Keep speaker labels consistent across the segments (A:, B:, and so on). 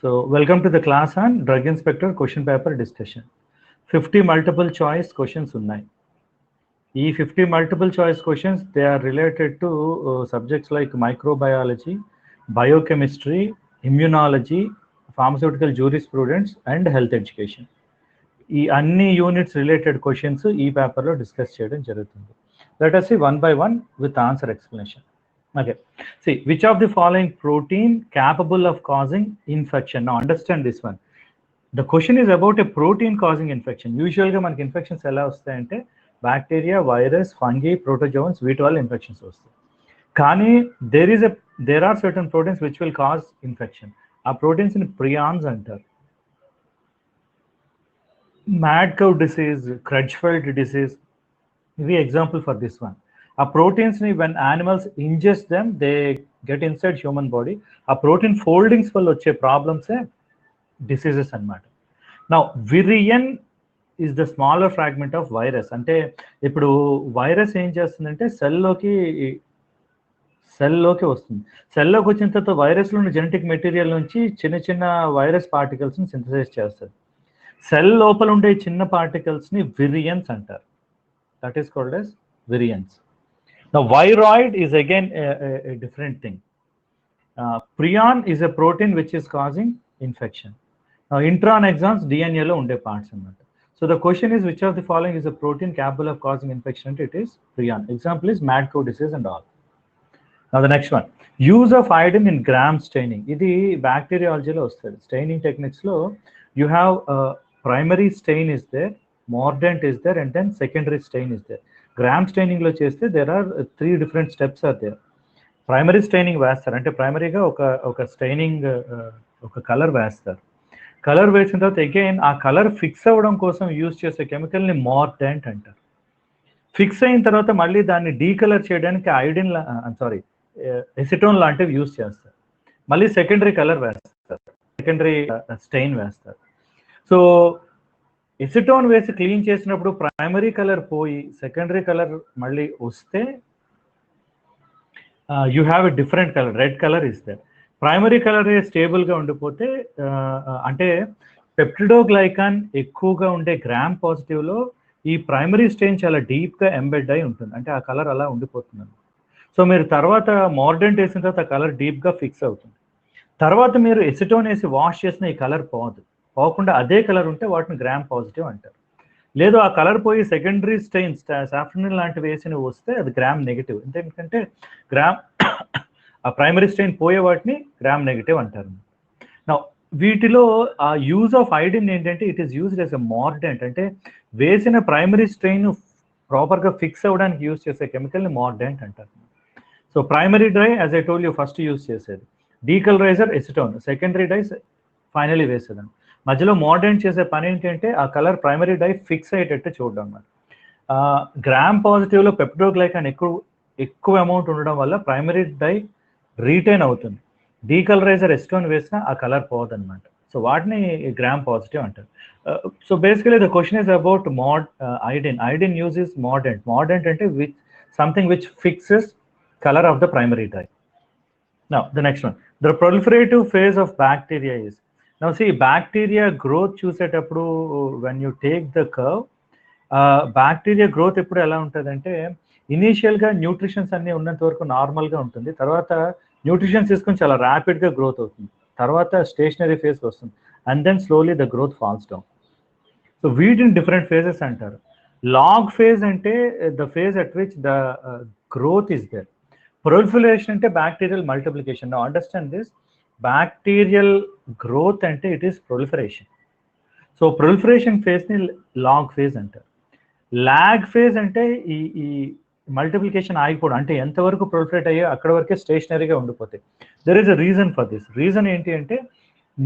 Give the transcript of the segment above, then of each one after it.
A: So, welcome to the class on Drug Inspector question paper discussion. 50 multiple choice questions ఉన్నాయి. ఈ 50 multiple choice questions, they are related to subjects like microbiology, biochemistry, immunology, pharmaceutical jurisprudence and health education. ఈ అన్ని units related questions ఈ పేపర్లో discuss చేయడం జరుగుతుంది. Let us see one by one with answer explanation. Okay, see which of the following protein capable of causing infection? Now understand this one. The question is about a protein causing infection. Usually మనకి infections ఎలా వస్తాయంటే bacteria, virus, fungi, protozoans వీటి వల్ల infections వస్తాయి. కానీ there are certain proteins which will cause infection. ఆ proteins ని prions అంటారు. Mad cow disease, Creutzfeldt disease, ఇవి example for this one. ఆ ప్రోటీన్స్ ని when animals ingest them, they get inside human body. ఆ ప్రోటీన్ ఫోల్డింగ్స్ వల్ల వచ్చే ప్రాబ్లమ్సే డిసీజెస్ అన్నమాట. Now virion is the smaller fragment of virus. అంటే ఇప్పుడు వైరస్ ఏం చేస్తుందంటే సెల్లోకి వస్తుంది. సెల్లోకి వచ్చిన తర్వాత వైరస్లోని జెనెటిక్ మెటీరియల్ నుంచి చిన్న చిన్న వైరస్ పార్టికల్స్ని సింథసైజ్ చేస్తుంది. సెల్ లోపల ఉండే చిన్న పార్టికల్స్ని విరియన్స్ అంటారు. That is called as virions. Now viroid is again a different thing. Prion is a protein which is causing infection. Now intron exons DNA లో ఉండే parts అన్నమాట. So the question is which of the following is a protein capable of causing infection? It is prion. Example is mad cow disease and all. Now the next one, use of iodine in gram staining. ఇది బ్యాక్టీరియాలజీలో వస్తుంది. Staining టెక్నిక్స్లో you have primary stain is there, mordant is there, and then secondary stain is there. Gram staining లో చేస్తే there are 3 different steps are there. Primary staining వేస్తారు, అంటే ప్రైమరీగా ఒక స్టెయినింగ్ ఒక కలర్ వేస్తారు. కలర్ వేసిన తర్వాత అగైన్ ఆ కలర్ ఫిక్స్ అవ్వడం కోసం యూజ్ చేసే కెమికల్ని మోర్డాంట్ అంటారు. ఫిక్స్ అయిన తర్వాత మళ్ళీ దాన్ని డీకలర్ చేయడానికి ఐడిన్ ఎసిటోన్ లాంటివి యూజ్ చేస్తారు. మళ్ళీ సెకండరీ కలర్ వేస్తారు, సెకండరీ స్టెయిన్ వేస్తారు. సో ఎసిటోన్ వేసి క్లీన్ చేసినప్పుడు ప్రైమరీ కలర్ పోయి సెకండరీ కలర్ మళ్ళీ వస్తే you have a different colour, red colour is there. Primary colour స్టేబుల్గా ఉండిపోతే అంటే పెప్టిడోగ్లైకాన్ ఎక్కువగా ఉండే గ్రామ్ పాజిటివ్లో ఈ ప్రైమరీ స్టెయిన్ చాలా డీప్గా ఎంబెడ్ అయి ఉంటుంది, అంటే ఆ కలర్ అలా ఉండిపోతుంది. సో మీరు తర్వాత మోర్డెంట్ వేసిన తర్వాత ఆ కలర్ డీప్గా ఫిక్స్ అవుతుంది. తర్వాత మీరు ఎసిటోన్ వేసి వాష్ చేసిన ఈ కలర్ పోకుండా అదే కలర్ ఉంటే వాటిని గ్రామ్ పాజిటివ్ అంటారు. లేదు ఆ కలర్ పోయి సెకండరీ స్టెయిన్స్ సాఫ్రనిన్ లాంటివి వేసి వస్తే అది గ్రామ్ నెగిటివ్. ఎందుకంటే ఆ ప్రైమరీ స్టెయిన్ పోయే వాటిని గ్రామ్ నెగిటివ్ అంటారు. నా వీటిలో ఆ యూజ్ ఆఫ్ ఐడిన్ ఏంటంటే it is used as a mordant, అంటే వేసిన ప్రైమరీ స్టెయిన్ ప్రాపర్గా ఫిక్స్ అవ్వడానికి యూజ్ చేసే కెమికల్ని మోర్డెంట్ అంటారు. So primary dye as I told you first use చేసేది, decolouriser acetone, secondary dye finally వేసేదాన్ని. మధ్యలో మోడర్న్ చేసే పని ఏంటంటే ఆ కలర్ ప్రైమరీ డై ఫిక్స్ అయ్యేటట్టు చూడడం అన్నమాట. గ్రామ్ పాజిటివ్లో పెప్టిడోగ్లైకాన్ ఎక్కువ అమౌంట్ ఉండడం వల్ల ప్రైమరీ డై రీటైన్ అవుతుంది. డీకలరైజర్ ఎసిటోన్ వేసినా ఆ కలర్ పోదన్నమాట. సో వాటిని గ్రామ్ పాజిటివ్ అంటారు. So basically the question is about iodine. Iodine use is mordant అంటే something which fixes colour of the primary dye. Now the next one, the proliferative phase of bacteria is. Now see, bacteria growth చూసేటప్పుడు when you take the curve, bacteria growth ఎప్పుడు ఎలా ఉంటుందంటే ఇనీషియల్గా nutritions అన్నీ ఉన్నంత వరకు నార్మల్గా ఉంటుంది. తర్వాత న్యూట్రిషన్స్ తీసుకొని చాలా ర్యాపిడ్గా గ్రోత్ అవుతుంది. తర్వాత స్టేషనరీ ఫేజ్ వస్తుంది and then slowly the growth falls down. So వీటిని డిఫరెంట్ ఫేజెస్ అంటారు. లాగ్ ఫేజ్ అంటే the phase at which the growth is there. Proliferation అంటే bacterial multiplication. Now understand this, bacterial growth అంటే it is proliferation. So proliferation ఫేజ్ని lag phase అంటారు. Lag phase అంటే ఈ multiplication ఆగిపోవడం, అంటే ఎంతవరకు ప్రొలిఫరేట్ అయ్యో అక్కడ వరకే స్టేషనరీగా ఉండిపోతాయి. There is a reason for this. Reason ఏంటి అంటే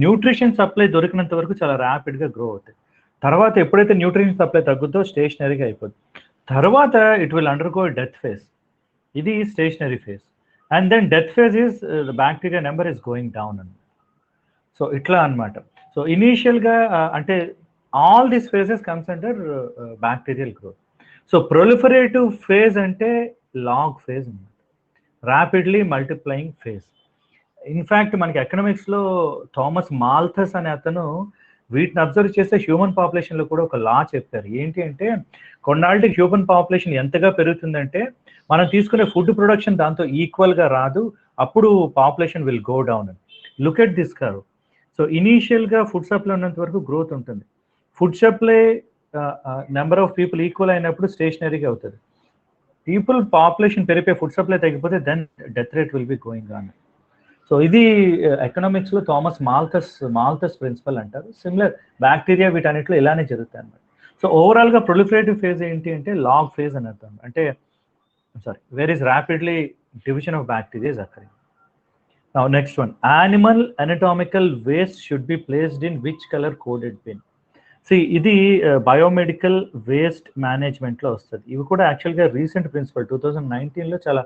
A: న్యూట్రిషన్ సప్లై దొరికినంత వరకు చాలా ర్యాపిడ్గా గ్రో అవుతాయి. తర్వాత ఎప్పుడైతే న్యూట్రిషన్ సప్లై తగ్గుతో స్టేషనరీగా అయిపోతుంది. తర్వాత it will undergo death phase. ఇది stationary phase. And then death phase is the bacteria number is going down. So itla anamata. So initial ga ante all these phases comes under bacterial growth. So proliferative phase ante log phase, rapidly multiplying phase. In fact మనకి ఎకనామిక్స్లో Thomas Malthus అనే అతను వీటిని observe చేస్తే human పాపులేషన్లో కూడా ఒక లా చెప్పారు. ఏంటి అంటే కొన్నాళ్ళకి హ్యూమన్ పాపులేషన్ ఎంతగా పెరుగుతుందంటే మనం తీసుకునే ఫుడ్ ప్రొడక్షన్ దాంతో ఈక్వల్గా రాదు, అప్పుడు పాపులేషన్ విల్ గో డౌన్ అని. Look at this curve. So ఇనీషియల్గా ఫుడ్ సప్లై ఉన్నంత వరకు గ్రోత్ ఉంటుంది. Food supply number of people equal అయినప్పుడు స్టేషనరీగా అవుతుంది. పీపుల్ పాపులేషన్ పెరిగిపోయి ఫుడ్ సప్లై తగ్గిపోతే then death rate will be going on. So ఇది ఎకనామిక్స్లో థామస్ మాల్థస్ ప్రిన్సిపల్ అంటారు. సిమిలర్ బ్యాక్టీరియా వీటన్నిటిలో ఇలానే జరుగుతాయి అన్నమాట. సో ఓవరాల్గా ప్రొలిఫరేటివ్ ఫేజ్ ఏంటి అంటే లాగ్ ఫేజ్ అని అర్థం. అంటే where is rapidly division of bacteria is occurring. Now next one, animal anatomical waste should be placed in which colour coded bin. ఇది బయోమెడికల్ వేస్ట్ మేనేజ్మెంట్లో వస్తుంది. ఇవి కూడా యాక్చువల్గా రీసెంట్ ప్రిన్సిపల్ 2019లో చాలా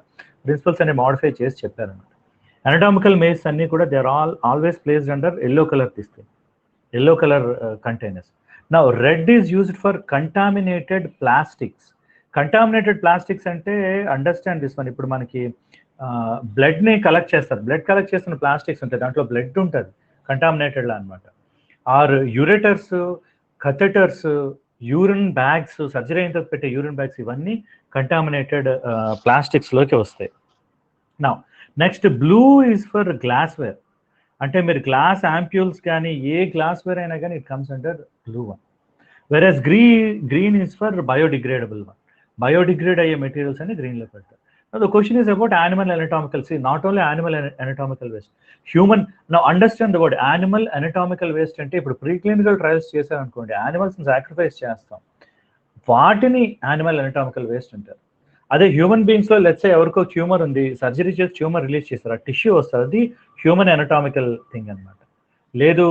A: ప్రిన్సిపల్స్ అనే మాడిఫై చేసి చెప్పారన్నమాట. Anatomical waste అన్ని కూడా they are always placed under yellow colour తీసుకుని, yellow colour containers. Now red is used for contaminated plastics. Contaminated plastics అంటే అండర్స్టాండ్ దిస్ వన్. ఇప్పుడు మనకి బ్లడ్ని కలెక్ట్ చేస్తారు, బ్లడ్ కలెక్ట్ చేస్తున్న ప్లాస్టిక్స్ ఉంటాయి, దాంట్లో బ్లడ్ ఉంటుంది కంటామినేటెడ్లా అనమాట. Or ureters, catheters, urine bags, surgery అయిన తర్వాత పెట్టే యూరిన్ బ్యాగ్స్, ఇవన్నీ కంటామినేటెడ్ ప్లాస్టిక్స్లోకి వస్తాయి. Now next blue is for glassware. అంటే మీరు గ్లాస్ యాంప్యూల్స్ కానీ ఏ గ్లాస్వేర్ అయినా కానీ it comes under blue one. Versus green is for biodegradable one. Biodegradable అయ్యే మెటీరియల్స్ అని గ్రీన్లో పెడతారు. The question is about animal anatomical. See, not only animal anatomical waste, human. Now understand the word animal anatomical waste అంటే ఇప్పుడు preclinical trials చేశారనుకోండి, యానిమల్స్ని sacrifice చేస్తాం, వాటిని animal anatomical waste అంటారు. అదే హ్యూమన్ బీయింగ్స్లో లెట్స్ సే ఎవరికో ట్యూమర్ ఉంది, సర్జరీ చేసి ట్యూమర్ రిలీజ్ చేస్తారు, ఆ టిష్యూ వస్తుంది, అది హ్యూమన్ అనటామికల్ థింగ్ అనమాట. లేదు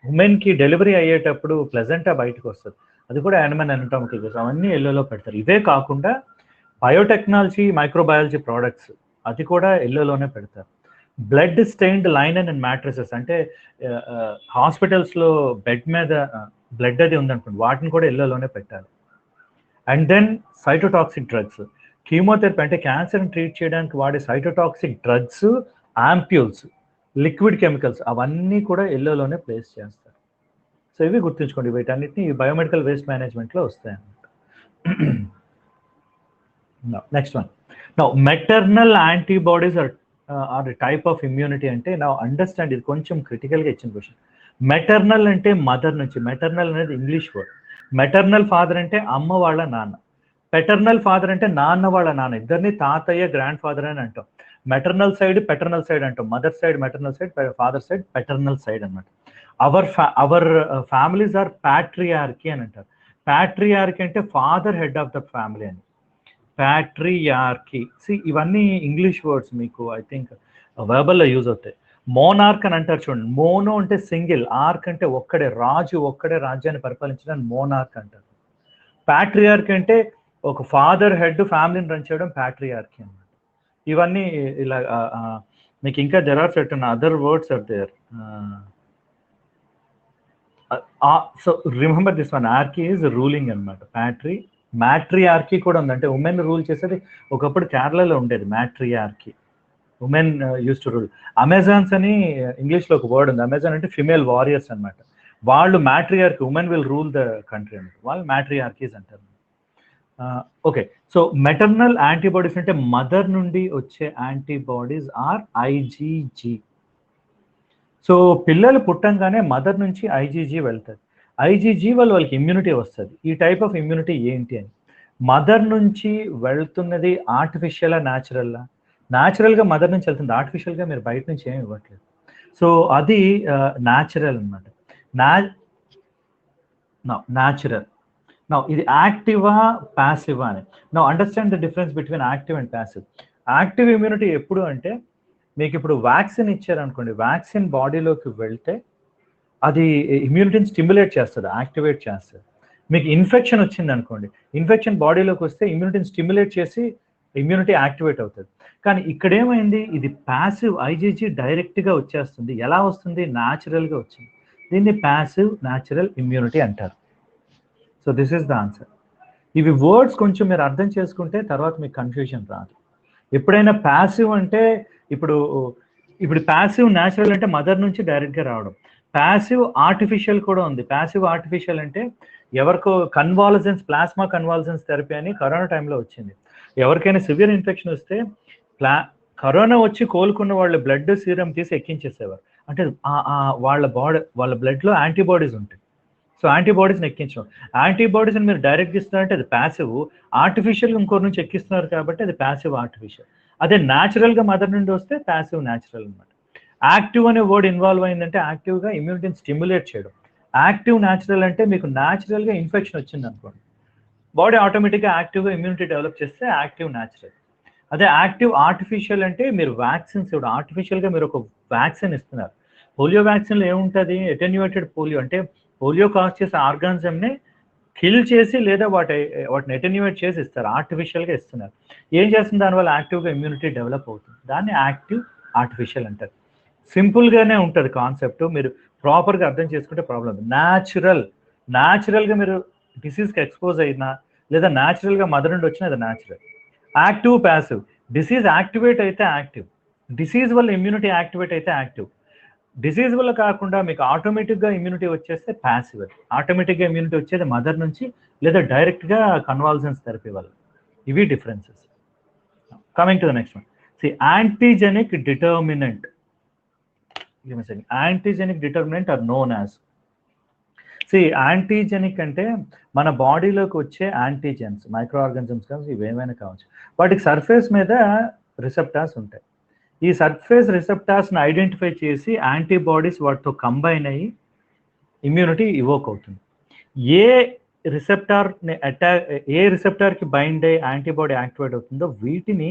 A: ఉమెన్కి డెలివరీ అయ్యేటప్పుడు ప్లెజెంటా బయటకు వస్తుంది, అది కూడా యానిమల్ అనటామికల్ వేస్ట్. అవన్నీ ఎల్లోలో పెడతారు. ఇవే కాకుండా బయోటెక్నాలజీ, మైక్రోబయాలజీ ప్రోడక్ట్స్, అది కూడా ఎల్లోలోనే పెడతారు. బ్లడ్ స్టెయిన్డ్ లైనన్ అండ్ మ్యాట్రసెస్, అంటే హాస్పిటల్స్లో బెడ్ మీద బ్లడ్ అది ఉందనుకోండి, వాటిని కూడా ఎల్లోలోనే పెట్టాలి. And then cytotoxic drugs, chemotherapy అంటే క్యాన్సర్ని ట్రీట్ చేయడానికి వాడే cytotoxic drugs, ampoules, liquid chemicals, అవన్నీ కూడా ఎల్లోలోనే ప్లేస్ చేస్తారు. సో ఇవి గుర్తుంచుకోండి, వీటన్నిటిని బయోమెడికల్ వేస్ట్ మేనేజ్మెంట్లో వస్తాయన్నమాట. Next one, now maternal antibodies are type of immunity. అంటే నా అండర్స్టాండ్, ఇది కొంచెం క్రిటికల్గా ఇచ్చిన క్వశ్చన్. మెటర్నల్ అంటే మదర్ నుంచి, మెటర్నల్ అనేది ఇంగ్లీష్ వర్డ్. మెటర్నల్ ఫాదర్ అంటే అమ్మ వాళ్ళ నాన్న, పెటర్నల్ ఫాదర్ అంటే నాన్న వాళ్ళ నాన్న, ఇద్దరిని తాతయ్య, గ్రాండ్ ఫాదర్ అని అంటాం. మెటర్నల్ సైడ్, పెటర్నల్ సైడ్ అంటాం. Mother side maternal side, father side paternal side అనమాట. అవర్ ఫ్యామిలీస్ ఆర్ ప్యాట్రియార్కీ అని అంటారు. ప్యాట్రియార్కీ అంటే father head of the family అని, ప్యాట్రియార్కీ. ఇవన్నీ ఇంగ్లీష్ వర్డ్స్, మీకు ఐ థింక్ వెర్బల్లో యూజ్ అవుతాయి. మోనార్క్ అని అంటారు చూడండి, మోనో అంటే సింగిల్, ఆర్క్ అంటే ఒక్కడే, రాజు ఒక్కడే రాజ్యాన్ని పరిపాలించడానికి మోనార్క్ అంటారు. ప్యాట్రియార్కీ అంటే ఒక ఫాదర్ హెడ్ ఫ్యామిలీని రన్ చేయడం ప్యాట్రియార్కీ అన్నమాట. ఇవన్నీ ఇలా మీకు ఇంకా there are certain other words are there. So remember this one, archy is ruling అనమాట. మ్యాట్రియార్కీ కూడా ఉంది, అంటే ఉమెన్ రూల్ చేసేది. ఒకప్పుడు కేరళలో ఉండేది matriarchy, women use to rule. Amazons అని ఇంగ్లీష్లో ఒక వర్డ్ ఉంది, అమెజాన్ అంటే ఫిమేల్ వారియర్స్ అనమాట. వాళ్ళు matriarchy, women will rule the country అనమాట, వాళ్ళు మ్యాట్రియార్కీస్ అంటారు. ఓకే, సో మెటర్నల్ యాంటీబాడీస్ అంటే మదర్ నుండి వచ్చే యాంటీబాడీస్ ఆర్ ఐజీజీ. సో పిల్లలు పుట్టంగానే మదర్ నుంచి ఐజీజీ వెళ్తుంది. ఐజీజీ వల్ల వాళ్ళకి ఇమ్యూనిటీ వస్తుంది. ఈ టైప్ ఆఫ్ ఇమ్యూనిటీ ఏంటి అని, మదర్ నుంచి వెళ్తున్నది ఆర్టిఫిషియలా, న్యాచురల్లా? న్యాచురల్గా మదర్ నుంచి వెళ్తుంది, ఆర్టిఫిషియల్గా మీరు బయట నుంచి ఏమి ఇవ్వట్లేదు. సో అది న్యాచురల్ అనమాట. న్యాచురల్. నౌ ఇది యాక్టివా, ప్యాసివా అని. Now understand the difference between active and passive. Active immunity ఎప్పుడు అంటే, మీకు ఇప్పుడు వ్యాక్సిన్ ఇచ్చారనుకోండి, వ్యాక్సిన్ బాడీలోకి వెళ్తే అది ఇమ్యూనిటీని స్టిమ్యులేట్ చేస్తుంది, యాక్టివేట్ చేస్తుంది. మీకు ఇన్ఫెక్షన్ వచ్చింది అనుకోండి, ఇన్ఫెక్షన్ బాడీలోకి వస్తే ఇమ్యూనిటీని స్టిమ్యులేట్ చేసి ఇమ్యూనిటీ యాక్టివేట్ అవుతుంది. కానీ ఇక్కడ ఏమైంది, ఇది ప్యాసివ్, ఐజీజీ డైరెక్ట్గా వచ్చేస్తుంది. ఎలా వస్తుంది? న్యాచురల్గా వచ్చింది. దీన్ని ప్యాసివ్ న్యాచురల్ ఇమ్యూనిటీ అంటారు. So this is the answer. ఇవి వర్డ్స్ కొంచెం మీరు అర్థం చేసుకుంటే తర్వాత మీకు కన్ఫ్యూజన్ రాదు. ఎప్పుడైనా ప్యాసివ్ అంటే ఇప్పుడు ఇప్పుడు ప్యాసివ్ న్యాచురల్ అంటే మదర్ నుంచి డైరెక్ట్గా రావడం. ప్యాసివ్ ఆర్టిఫిషియల్ కూడా ఉంది. ప్యాసివ్ ఆర్టిఫిషియల్ అంటే ఎవరికో కన్వాలజెన్స్, ప్లాస్మా కన్వాలజెన్స్ థెరపీ అని కరోనా టైంలో వచ్చింది. ఎవరికైనా సివియర్ ఇన్ఫెక్షన్ వస్తే కరోనా వచ్చి కోలుకున్న వాళ్ళ బ్లడ్ సీరం తీసి ఎక్కించేసేవారు. అంటే వాళ్ళ బ్లడ్లో యాంటీబాడీస్ ఉంటాయి. సో యాంటీబాడీస్ని ఎక్కించడం. యాంటీబాడీస్ని మీరు డైరెక్ట్ ఇస్తున్నారంటే అది ప్యాసివ్. ఆర్టిఫిషియల్ ఇంకోరి నుంచి ఎక్కిస్తున్నారు కాబట్టి అది ప్యాసివ్ ఆర్టిఫిషియల్. అదే న్యాచురల్గా మదర్ నుండి వస్తే ప్యాసివ్ న్యాచురల్ అనమాట. యాక్టివ్ అనే వర్డ్ ఇన్వాల్వ్ అయిందంటే యాక్టివ్గా ఇమ్యూనిటీని స్టిమ్యులేట్ చేయడం. యాక్టివ్ న్యాచురల్ అంటే మీకు న్యాచురల్గా ఇన్ఫెక్షన్ వచ్చింది అనుకోండి, బాడీ ఆటోమేటిక్గా యాక్టివ్గా ఇమ్యూనిటీ డెవలప్ చేస్తే యాక్టివ్ న్యాచురల్. అదే యాక్టివ్ ఆర్టిఫిషియల్ అంటే మీరు వ్యాక్సిన్స్ ఇవ్వడం. ఆర్టిఫిషియల్గా మీరు ఒక వ్యాక్సిన్ ఇస్తున్నారు. పోలియో వ్యాక్సిన్లో ఏముంటుంది? అటెన్యూయేటెడ్ పోలియో అంటే పోలియో కాజ్ చేసే ఆర్గానిజంని కిల్ చేసి లేదా వాటిని అటెన్యూయేట్ చేసి ఇస్తారు. ఆర్టిఫిషియల్గా ఇస్తున్నారు. ఏం చేస్తుంది? దానివల్ల యాక్టివ్గా ఇమ్యూనిటీ డెవలప్ అవుతుంది. దాన్ని యాక్టివ్ ఆర్టిఫిషియల్ అంటారు. సింపుల్గానే ఉంటుంది కాన్సెప్ట్. మీరు ప్రాపర్గా అర్థం చేసుకుంటే ప్రాబ్లం. న్యాచురల్గా మీరు డిసీజ్కి ఎక్స్పోజ్ అయినా లేదా న్యాచురల్గా మదర్ నుండి వచ్చినా అది natural. Active, passive. Disease activate అయితే యాక్టివ్, డిసీజ్ వల్ల ఇమ్యూనిటీ యాక్టివేట్ అయితే యాక్టివ్. డిసీజ్ వల్ల కాకుండా మీకు ఆటోమేటిక్గా ఇమ్యూనిటీ వచ్చేస్తే ప్యాసివ్. ఆటోమేటిక్గా ఇమ్యూనిటీ వచ్చేది మదర్ నుంచి లేదా డైరెక్ట్గా కన్వాల్సెన్స్ థెరపీ వల్ల. ఇవి differences. Coming to the next one. Antigenic determinant. Antigenic determinant are known as. Antigenic అంటే మన బాడీలోకి వచ్చే యాంటీజెన్స్, మైక్రో ఆర్గానిజమ్స్ కావచ్చు, ఇవేమైనా కావచ్చు. వాటికి సర్ఫేస్ మీద రిసెప్టార్స్ ఉంటాయి. ఈ సర్ఫేస్ రిసెప్టార్స్ని ఐడెంటిఫై చేసి యాంటీబాడీస్ వాటితో కంబైన్ అయ్యి ఇమ్యూనిటీ ఇవోక్ అవుతుంది. ఏ రిసెప్టార్కి బైండ్ అయ్యి యాంటీబాడీ యాక్టివేట్ అవుతుందో వీటిని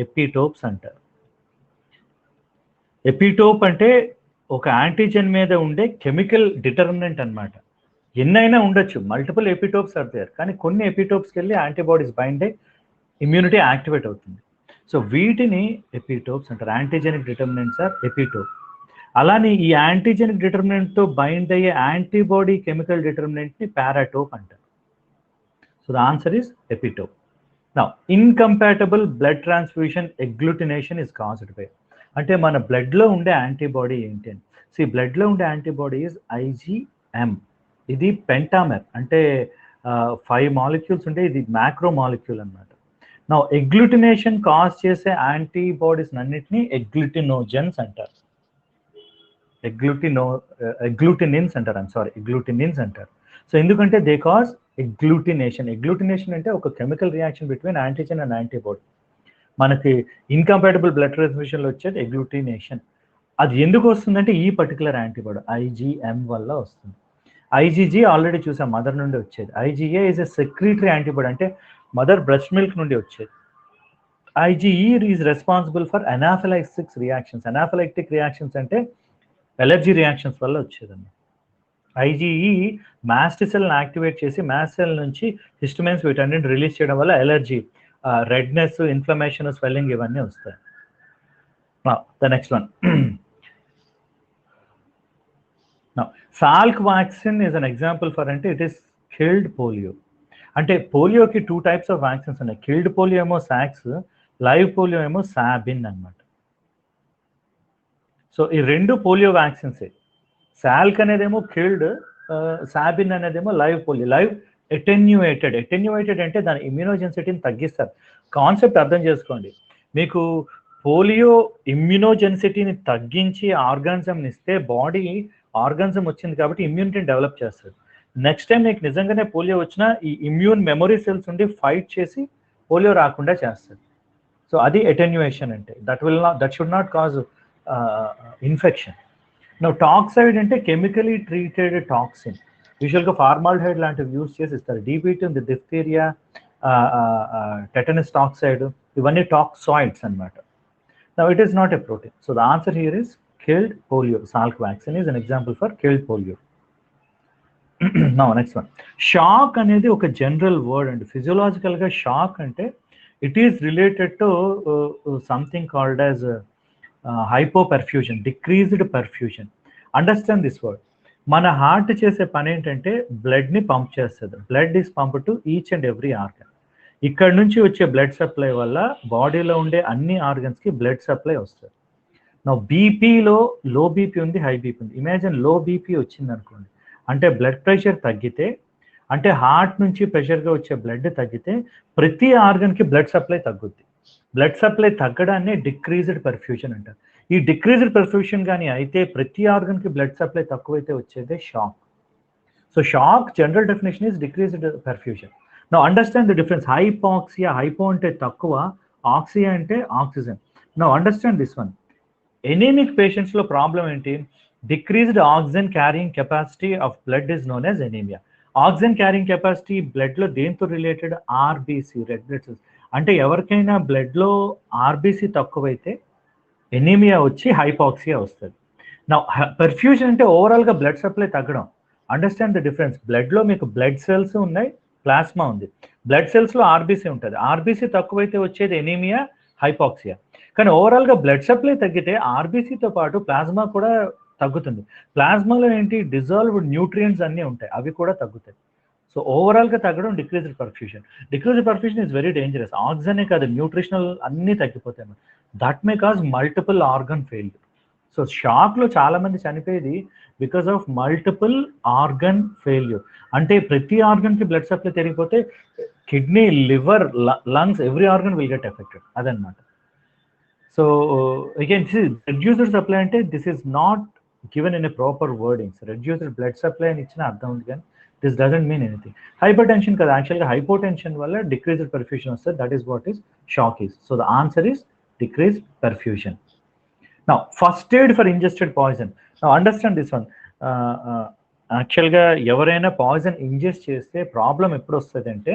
A: ఎపిటోప్స్ అంటారు. ఎపిటోప్ అంటే ఒక యాంటీజెన్ మీద ఉండే కెమికల్ డిటర్మినెంట్ అనమాట. ఎన్నైనా ఉండొచ్చు, మల్టిపుల్ ఎపిటోప్స్ ఆర్ దేర్, కానీ కొన్ని ఎపిటోప్స్కి వెళ్ళి యాంటీబాడీస్ బైండ్ అయ్యి ఇమ్యూనిటీ యాక్టివేట్ అవుతుంది. సో వీటిని ఎపిటోప్స్ అంటారు. Antigenic determinants or epitope. అలానే ఈ యాంటీజెనిక్ డిటర్మినెంట్తో బైండ్ అయ్యే యాంటీబాడీ కెమికల్ డిటర్మినెంట్ని పారాటోప్ అంటారు. So the answer is epitope. Now incompatible blood transfusion agglutination is caused by. అంటే మన బ్లడ్లో ఉండే యాంటీబాడీ ఏంటి అని. బ్లడ్లో ఉండే యాంటీబాడీ ఈజ్ IgM. ఇది పెంటామెర్, అంటే 5 మాలిక్యూల్స్ ఉంటే ఇది మ్యాక్రో మాలిక్యూల్ అనమాట. నా అగ్గ్లూటినేషన్ కాజ్ చేసే యాంటీబాడీస్ అన్నిటినీ అగ్గ్లూటినోజన్స్ అంటారు. అగ్గ్లూటినిన్స్ అంటారు. సో ఎందుకంటే దే కాజ్ అగ్గ్లూటినేషన్. అగ్గ్లూటినేషన్ అంటే ఒక chemical reaction between antigen and antibody. మనకి ఇన్కంపాటబుల్ బ్లడ్ ట్రాన్స్ఫ్యూషన్లో వచ్చేది అగ్గ్లూటినేషన్. అది ఎందుకు వస్తుందంటే ఈ పర్టికులర్ యాంటీబాడీ IgM వల్ల వస్తుంది. IgG ఆల్రెడీ చూసాం, మదర్ నుండి వచ్చేది. IgA ఈజ్ ఎ సెక్రీటరీ యాంటీబాడీ, అంటే మదర్ బ్రెస్ట్ మిల్క్ నుండి వచ్చేది. IgE is responsible for anaphylactic reactions. Anaphylactic reactions అంటే ఎలర్జీ రియాక్షన్స్ వల్ల వచ్చేదండి. IgE మాస్ట్ సెల్ని యాక్టివేట్ చేసి మాస్ట్ సెల్ నుంచి హిస్టమైన్స్ వీటన్నిటిని రిలీజ్ చేయడం వల్ల ఎలర్జీ, రెడ్నెస్, ఇన్ఫ్లమేషన్, స్వెల్లింగ్ ఇవన్నీ వస్తాయి. The next one. Salk vaccine is an example for, అంటే ఇట్ ఈస్ కిల్డ్ పోలియో. అంటే పోలియోకి 2 టైప్స్ ఆఫ్ వ్యాక్సిన్స్ ఉన్నాయి. కిల్డ్ పోలియో ఏమో సాక్స్, లైవ్ పోలియో ఏమో సాబిన్ అనమాట. సో ఈ 2 పోలియో వ్యాక్సిన్సే. సాల్క్ అనేదేమో కిల్డ్, సాబిన్ అనేదేమో లైవ్ పోలియో. లైవ్ అటెన్యూయేటెడ్ అంటే దాని ఇమ్యూనోజెన్సిటీని తగ్గిస్తారు. కాన్సెప్ట్ అర్థం చేసుకోండి. మీకు పోలియో ఇమ్యూనోజెన్సిటీని తగ్గించి ఆర్గానిజంని ఇస్తే బాడీ ఆర్గానిజం వచ్చింది కాబట్టి ఇమ్యూనిటీని డెవలప్ చేస్తుంది. నెక్స్ట్ టైం నీకు నిజంగానే పోలియో వచ్చినా ఈ ఇమ్యూన్ మెమరీ సెల్స్ ఉండి ఫైట్ చేసి పోలియో రాకుండా చేస్తుంది. సో అది అటెన్యూయేషన్ అంటే. That should not cause infection. No toxoid అంటే కెమికలీ ట్రీటెడ్ టాక్సిన్. యూజువల్గా ఫార్మాల్డిహైడ్ లాంటివి యూజ్ చేసి ఇస్తారు. DBT ఉంది, డిఫ్తీరియా, టెటనస్ టాక్సైడ్, ఇవన్నీ టాక్సాయిడ్స్ అనమాట. Now it is not a protein. So the answer here is killed polio. Salk vaccine is an example for killed polio. Now next one. Shock అనేది ఒక general word అండి. ఫిజియోలాజికల్గా shock అంటే it is related to something called as hypoperfusion, decreased perfusion. Understand this word. మన heart చేసే పని ఏంటంటే బ్లడ్ని పంప్ చేస్తుంది. Blood is pump to each and every organ. ఇక్కడ నుంచి వచ్చే బ్లడ్ సప్లై వల్ల బాడీలో ఉండే అన్ని ఆర్గన్స్కి బ్లడ్ సప్లై వస్తుంది. నా బీపీలో లో బీపీ ఉంది, హై బీపీ ఉంది. ఇమాజిన్ లో బీపీ వచ్చింది అనుకోండి, అంటే బ్లడ్ ప్రెషర్ తగ్గితే, అంటే హార్ట్ నుంచి ప్రెషర్గా వచ్చే బ్లడ్ తగ్గితే ప్రతి ఆర్గన్కి బ్లడ్ సప్లై తగ్గుద్ది. బ్లడ్ సప్లై తగ్గడాన్ని డిక్రీజ్డ్ పర్ఫ్యూషన్ అంటారు. ఈ డిక్రీజ్డ్ పర్ఫ్యూషన్ కానీ అయితే ప్రతి ఆర్గన్కి బ్లడ్ సప్లై తక్కువైతే వచ్చేదే shock. So shock general definition is decreased perfusion. Now understand the difference. Hypoxia, hypo అంటే తక్కువ, ఆక్సియా అంటే oxygen. Now understand this one. Anaemic పేషెంట్స్లో ప్రాబ్లం ఏంటి? Decreased oxygen carrying capacity of blood is known as anaemia. Oxygen carrying capacity బ్లడ్లో దేంతో related? RBC, red blood cells. అంటే ఎవరికైనా బ్లడ్లో ఆర్బీసీ తక్కువైతే ఎనీమియా వచ్చి హైపాక్సియా వస్తుంది. నా పర్ఫ్యూజన్ అంటే ఓవరాల్గా బ్లడ్ సప్లై తగ్గడం. Understand the difference. బ్లడ్లో మీకు బ్లడ్ సెల్స్ ఉన్నాయి, ప్లాస్మా ఉంది. బ్లడ్ సెల్స్లో ఆర్బీసీ ఉంటుంది. ఆర్బీసీ తక్కువైతే వచ్చేది ఎనీమియా, హైపాక్సియా. కానీ ఓవరాల్గా బ్లడ్ సప్లై తగ్గితే ఆర్బీసీతో పాటు ప్లాస్మా కూడా తగ్గుతుంది. ప్లాస్మాలో ఏంటి? డిజాల్వ్డ్ న్యూట్రియంట్స్ అన్నీ ఉంటాయి, అవి కూడా తగ్గుతాయి. సో ఓవరాల్గా తగ్గడం decreased perfusion. Decreased perfusion is very dangerous. ఆక్సిజనే కాదు, న్యూట్రిషనల్ అన్నీ తగ్గిపోతాయి. That may cause multiple organ failure. So షాక్లో చాలామంది చనిపోయేది because of multiple organ failure. అంటే ప్రతి ఆర్గన్కి బ్లడ్ సప్లై తిరిగిపోతే kidney, liver, lungs, every organ will get affected. అదనమాట. So again this is reduced supply అంటే this is not given in a proper wordings. Reduced blood supply అని ఇచ్చిన అర్థం ఉంది, కానీ this doesn't mean anything. Hyper tension కదా, యాక్చువల్గా hypotension వల్ల డిక్రీజ్డ్ పర్ఫ్యూషన్ వస్తుంది. That is what is shock is. So the answer is decreased perfusion. Now, first aid for ingested poison. Now, understand this one. యాక్చువల్గా ఎవరైనా poison ingest చేస్తే problem ఎప్పుడు వస్తుంది అంటే,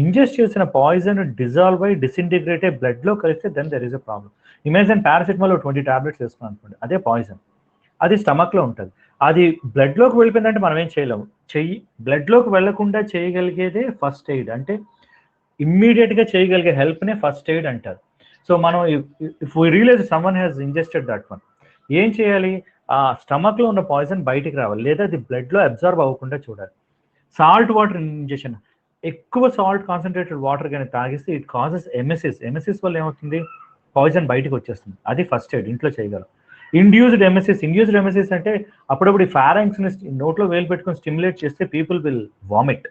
A: ఇంజెస్ట్ చేసిన పాయిజన్ డిజాల్వ్ అయి డిసింటిగ్రేట్ అయ్యి బ్లడ్లో కలిస్తే then there is a problem. Imagine paracetamol 20 tablets వేసుకున్నాం అనుకోండి, అదే పాయిజన్, అది స్టమక్లో ఉంటుంది. అది బ్లడ్లోకి వెళ్ళిపోయిందంటే మనం ఏం చేయలేము. బ్లడ్లోకి వెళ్లకుండా చేయగలిగేదే ఫస్ట్ ఎయిడ్. అంటే ఇమ్మీడియట్గా చేయగలిగే హెల్ప్నే ఫస్ట్ ఎయిడ్ అంటారు. సో మనం if we realise someone has ingested that one, ఏం చేయాలి? ఆ స్టమక్లో ఉన్న పాయిజన్ బయటికి రావాలి, లేదా అది బ్లడ్లో అబ్జర్వ్ అవ్వకుండా చూడాలి. సాల్ట్ వాటర్ ఇంజెక్షన్, ఎక్కువ సాల్ట్ కాన్సన్ట్రేటెడ్ వాటర్ కానీ తాగిస్తే ఇట్ కాజెస్ ఎమెసిస్. ఎమెసిస్ వల్ల ఏమవుతుంది? పాయిజన్ బయటకు వచ్చేస్తుంది. అది ఫస్ట్ ఎయిడ్, ఇంట్లో చేయగలం. Induced emesis. ఇండ్యూస్డ్ ఎమెసిస్ అంటే అప్పుడప్పుడు ఈ ఫారింగ్స్ని నోట్లో వేలు పెట్టుకొని స్టిమ్యులేట్ చేస్తే people will vomit.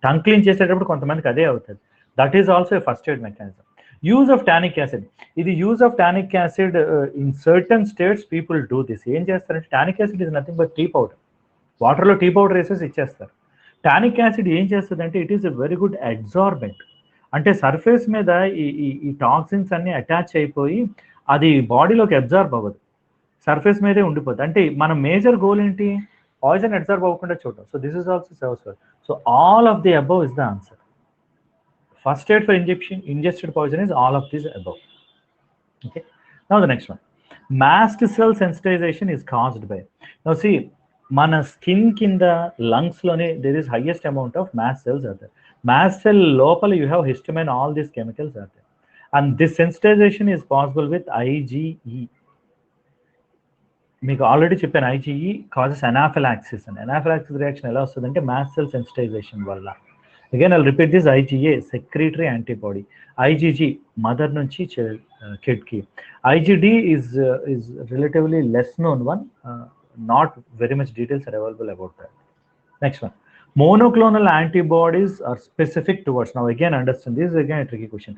A: Tongue clean చేసేటప్పుడు కొంతమందికి అదే అవుతుంది. That is also a first aid mechanism. Use of tannic acid. ఇది use of tannic acid in certain states people do this. ఏం చేస్తారంటే, tannic acid is nothing but tea powder. వాటర్లో tea powder వేసేసి ఇచ్చేస్తారు. టానిక్ యాసిడ్ ఏం చేస్తుంది అంటే, it is a very good absorbent. అంటే సర్ఫేస్ మీద ఈ టాక్సిన్స్ అన్ని అటాచ్ అయిపోయి అది బాడీలోకి అబ్జార్బ్ అవ్వదు, సర్ఫేస్ మీదే ఉండిపోతుంది. అంటే మన మేజర్ గోల్ ఏంటి? పాయిజన్ అబ్జార్బ్ అవ్వకుండా చూడడం. So this is also serves for. So all of the above is the answer. First aid for ingested poison is all of these above. Okay. Now the next one. Mast cell sensitization is caused by. Now see, మన skin కింద లంగ్స్లోనే there is highest amount of mast cells are there. Mast cell లోపల you have histamine, all these chemicals are there. And this sensitization is possible with IgE. మీకు already చెప్పాను, IgE causes anaphylaxis. And anaphylaxis reaction ఎలా వస్తుందంటే mast cell sensitization వల్ల. Again, I'll repeat this. IgA, secretory antibody. IgG, mother nunchi kid ki. IgD is relatively less known one. Not very much details are available about that. Next one. Monoclonal antibodies are specific towards. Now again, understand, this is again a tricky question.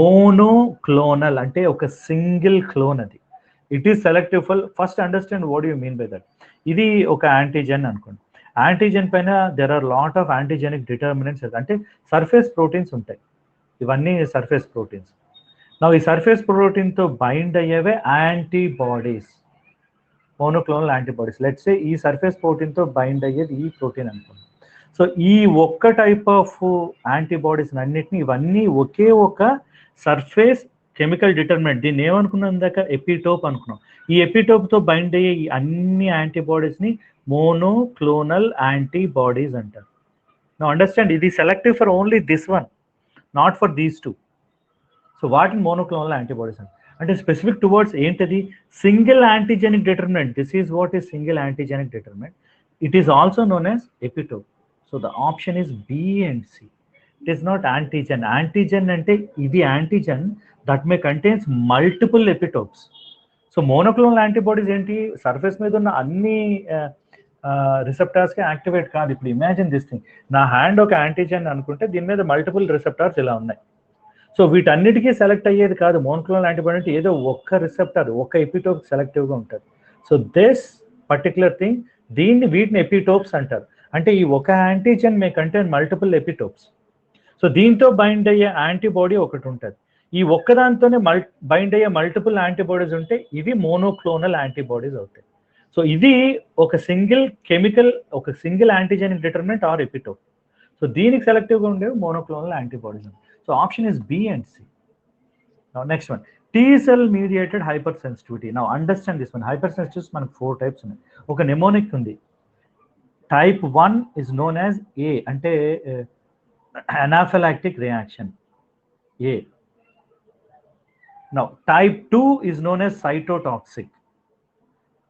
A: Monoclonal ante oka single clone adi. It is selective for, first understand what do you mean by that. Idi oka antigen anukondi. Antigen పైన there are lot of antigenic determinants. అంటే surface proteins ఉంటాయి, ఇవన్నీ surface proteins. నా ఈ surface ప్రోటీన్తో bind అయ్యేవే antibodies, monoclonal antibodies. Let's say ఈ surface ప్రోటీన్తో బైండ్ అయ్యేది ఈ ప్రోటీన్ అనుకోండి. సో ఈ ఒక్క టైప్ ఆఫ్ యాంటీబాడీస్ అన్నిటిని, ఇవన్నీ ఒకే ఒక సర్ఫేస్ కెమికల్ డిటర్మినెంట్. దీన్ని ఏమనుకున్నాం ఇందాక? ఎపిటోప్ అనుకున్నాం. ఈ ఎపిటోప్తో బైండ్ అయ్యే ఈ అన్ని యాంటీబాడీస్ని monoclonal antibodies అంటారు. Now understand, it is selective for only this one, not for these two. So what in monoclonal antibodies అంటే specific towards ఏంటది? single antigenic determinant. This is what is single antigenic determinant. It is also known as epitope. So the option is B and C. It is not antigen. Antigen అంటే ఇది antigen that may contains multiple epitopes. So monoclonal antibodies ఏంటి, surface మీద ఉన్న అన్ని రిసెప్టార్స్కి activate కాదు. ఇప్పుడు imagine this thing, నా hand ఒక యాంటీజెన్ అనుకుంటే దీని మీద మల్టిపుల్ రిసెప్టార్స్ ఇలా ఉన్నాయి. సో వీటన్నిటికీ సెలెక్ట్ అయ్యేది కాదు మోనోక్లోనల్ యాంటీబాడీ అంటే, ఏదో ఒక్క రిసెప్టార్ ఒక్క ఎపిటోప్ సెలెక్టివ్గా ఉంటుంది. సో దిస్ పర్టికులర్ థింగ్, వీటిని ఎపిటోప్స్ అంటారు. అంటే ఈ ఒక antigen may contain multiple epitopes. So దీంతో బైండ్ అయ్యే యాంటీబాడీ ఒకటి ఉంటుంది. ఈ ఒక్కదాంతోనే బైండ్ అయ్యే మల్టిపుల్ యాంటీబాడీస్ ఉంటే ఇవి మోనోక్లోనల్ యాంటీబాడీస్ అవుతాయి. సో ఇది ఒక సింగిల్ కెమికల్, ఒక single antigenic determinant or epitope. So దీనికి సెలెక్టివ్గా ఉండేవి monoclonal antibodies. So option is B and C. Next one, T cell mediated hypersensitivity. Now understand this one. Hypersensitivity మనకు 4 types ఉన్నాయి. ఒక నెమోనిక్ ఉంది. Type 1 is known as A, అంటే anaphylactic reaction A. Now type 2 is known as cytotoxic.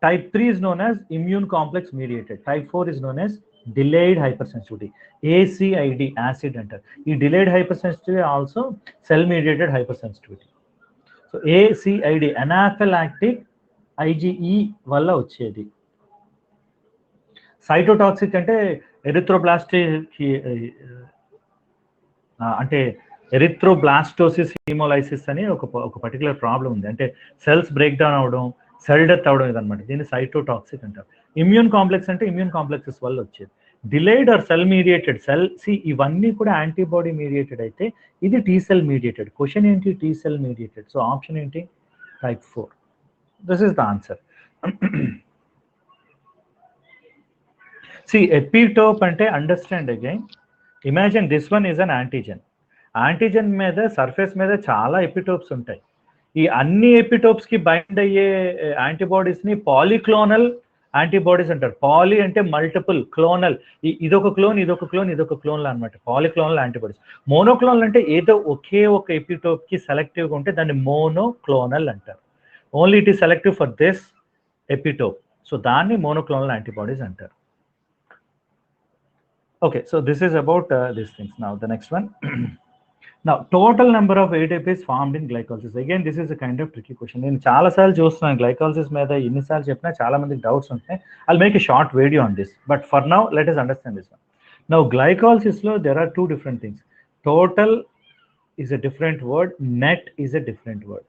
A: Type 3 is known as immune complex mediated. Type 4 is known as delayed hypersensitivity. ACID, acid enter. ఈ delayed hypersensitivity also cell mediated hypersensitivity. So ACID anaphylactic IgE వల్ల వచ్చేది. Cytotoxic అంటే erythroblastosis haemolysis అని ఒక particular problem ఉంది. అంటే cells break down అవడం, cell death అవడం ఇదనమాట. దీన్ని సైటోటాక్సిక్ అంటారు. ఇమ్యూన్ కాంప్లెక్స్ అంటే ఇమ్యూన్ కాంప్లెక్సెస్ వల్ల వచ్చేది. డిలేడ్ ఆర్ సెల్ మీడియేటెడ్, ఇవన్నీ కూడా యాంటీబాడీ మీడియేటెడ్ అయితే ఇది టీ సెల్ మీడియేటెడ్. క్వశ్చన్ ఏంటి, T cell mediated. So option ఏంటి, type 4. This is the answer. Epitope అంటే understand again, imagine this one is an antigen. Antigen మీద సర్ఫేస్ మీద చాలా ఎపిటోప్స్ ఉంటాయి. ఈ అన్ని ఎపిటోప్స్కి బైండ్ అయ్యే యాంటీబాడీస్ని పాలీక్లోనల్ యాంటీబాడీస్ అంటారు. పాలీ అంటే మల్టిపుల్, క్లోనల్ ఇదొక క్లోన్, ఇదొక క్లోన్, ఇదొక క్లోన్లు అనమాట, పాలీక్లోనల్ యాంటీబాడీస్. మోనోక్లోనల్ అంటే ఏదో ఒకే ఒక ఎపిటోప్కి సెలెక్టివ్గా ఉంటే దాన్ని మోనోక్లోనల్ అంటారు. Only it is selective for this epitope. So దాన్ని మోనోక్లోనల్ యాంటీబాడీస్ అంటారు. Okay, so this is about these things. Now the next one. Now total number of ATPs formed in glycolysis. Again, this is a kind of tricky question. నేను చాలా సార్లు చూస్తున్నాను glycolysis మీద, ఎన్నిసార్లు చెప్పినా చాలా మందికి డౌట్స్ ఉంటాయి. I'll make a short video on this, but for now let us understand this one. Now glycolysis లో there are two different things. Total is a different word, net is a different word.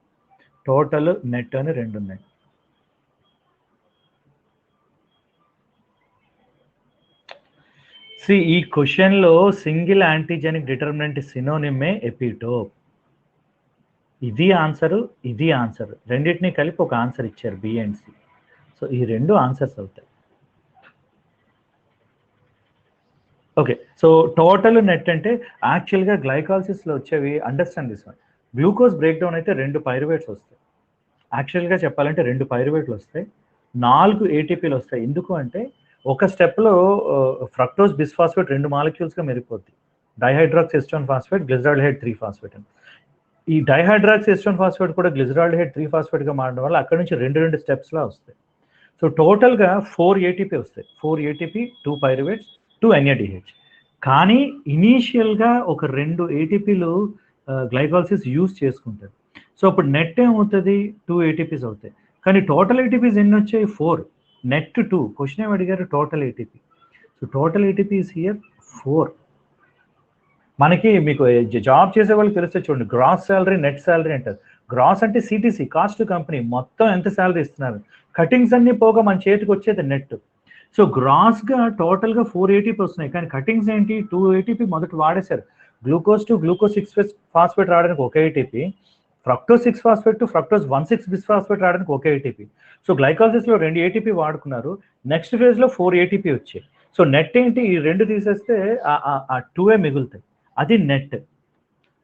A: Total, net అని రెండు ఉన్నాయి. ఈ క్వశ్చన్లో single antigenic determinant సినోనిమే epitope. ఇది answer, ఇది answer, రెండింటినీ కలిపి ఒక ఆన్సర్ ఇచ్చారు, బి అండ్ సి. సో ఈ రెండు ఆన్సర్స్ అవుతాయి. ఓకే, సో టోటల్ నెట్ అంటే యాక్చువల్గా గ్లైకాలసిస్లో వచ్చేవి, understand this one. Glucose break down అయితే 2 పైరువేట్స్ వస్తాయి. యాక్చువల్గా చెప్పాలంటే 2 పైరువేట్లు వస్తాయి, 4 ఏటీపీలు వస్తాయి. ఎందుకు అంటే ఒక స్టెప్లో ఫ్రక్టోజ్ బిస్ఫాస్ఫేట్ 2 మాలిక్యూల్స్గా మెరిగిపోద్ది. Dihydroxy acetone phosphate, glyceraldehyde 3 phosphate అని. ఈ డైహైడ్రాక్స్ ఎస్టోన్ ఫాస్ఫేట్ కూడా గ్లిజరాల్డిహైడ్ 3 ఫాస్ఫేట్గా మారడం వల్ల అక్కడ నుంచి 2 స్టెప్స్లా వస్తాయి. సో టోటల్గా 4 ఏటీపీ వస్తాయి. 4 ఏటీపీ, 2 పైరువేట్స్, 2 ఎన్ఏడిహెచ్. కానీ ఇనీషియల్గా ఒక 2 ఏటీపీలు గ్లైకాలసిస్ యూజ్ చేసుకుంటారు. సో అప్పుడు నెట్ ఏమవుతుంది, 2 ఏటీపీస్ అవుతాయి. కానీ టోటల్ ఏటీపీస్ ఎన్ని వచ్చాయి, 4. నెట్ 2. క్వశ్చన్ ఏమి అడిగారు, total ATP. So total ATP is here 4. మనకి మీకు జాబ్ చేసే వాళ్ళకి తెలిస్తే చూడండి, గ్రాస్ శాలరీ, నెట్ శాలరీ అంటారు. గ్రాస్ అంటే సిటీసీ, కాస్ట్ టు కంపెనీ, మొత్తం ఎంత శాలరీ ఇస్తున్నారు, కటింగ్స్ అన్ని పోగా మన చేతికి వచ్చేది నెట్. సో గ్రాస్గా టోటల్గా 4 ఏటీపీ వస్తున్నాయి, కానీ కటింగ్స్ ఏంటి, 2 ఏటీపీ మొదట వాడేశారు. గ్లూకోజ్ టు గ్లూకోజ్ 6 ఫాస్ఫేట్ రావడానికి 1 ATP, fructose 6 phosphate to fructose 1,6 bisphosphate రావడానికి 1 ఏటీపీ. సో గ్లైకాలసిస్లో 2 ఏటీపీ వాడుకున్నారు. నెక్స్ట్ ఫేజ్లో 4 ఏటీపీ వచ్చాయి. సో నెట్ ఏంటి, ఈ 2 తీసేస్తే ఆ 2 మిగులుతాయి, అది నెట్.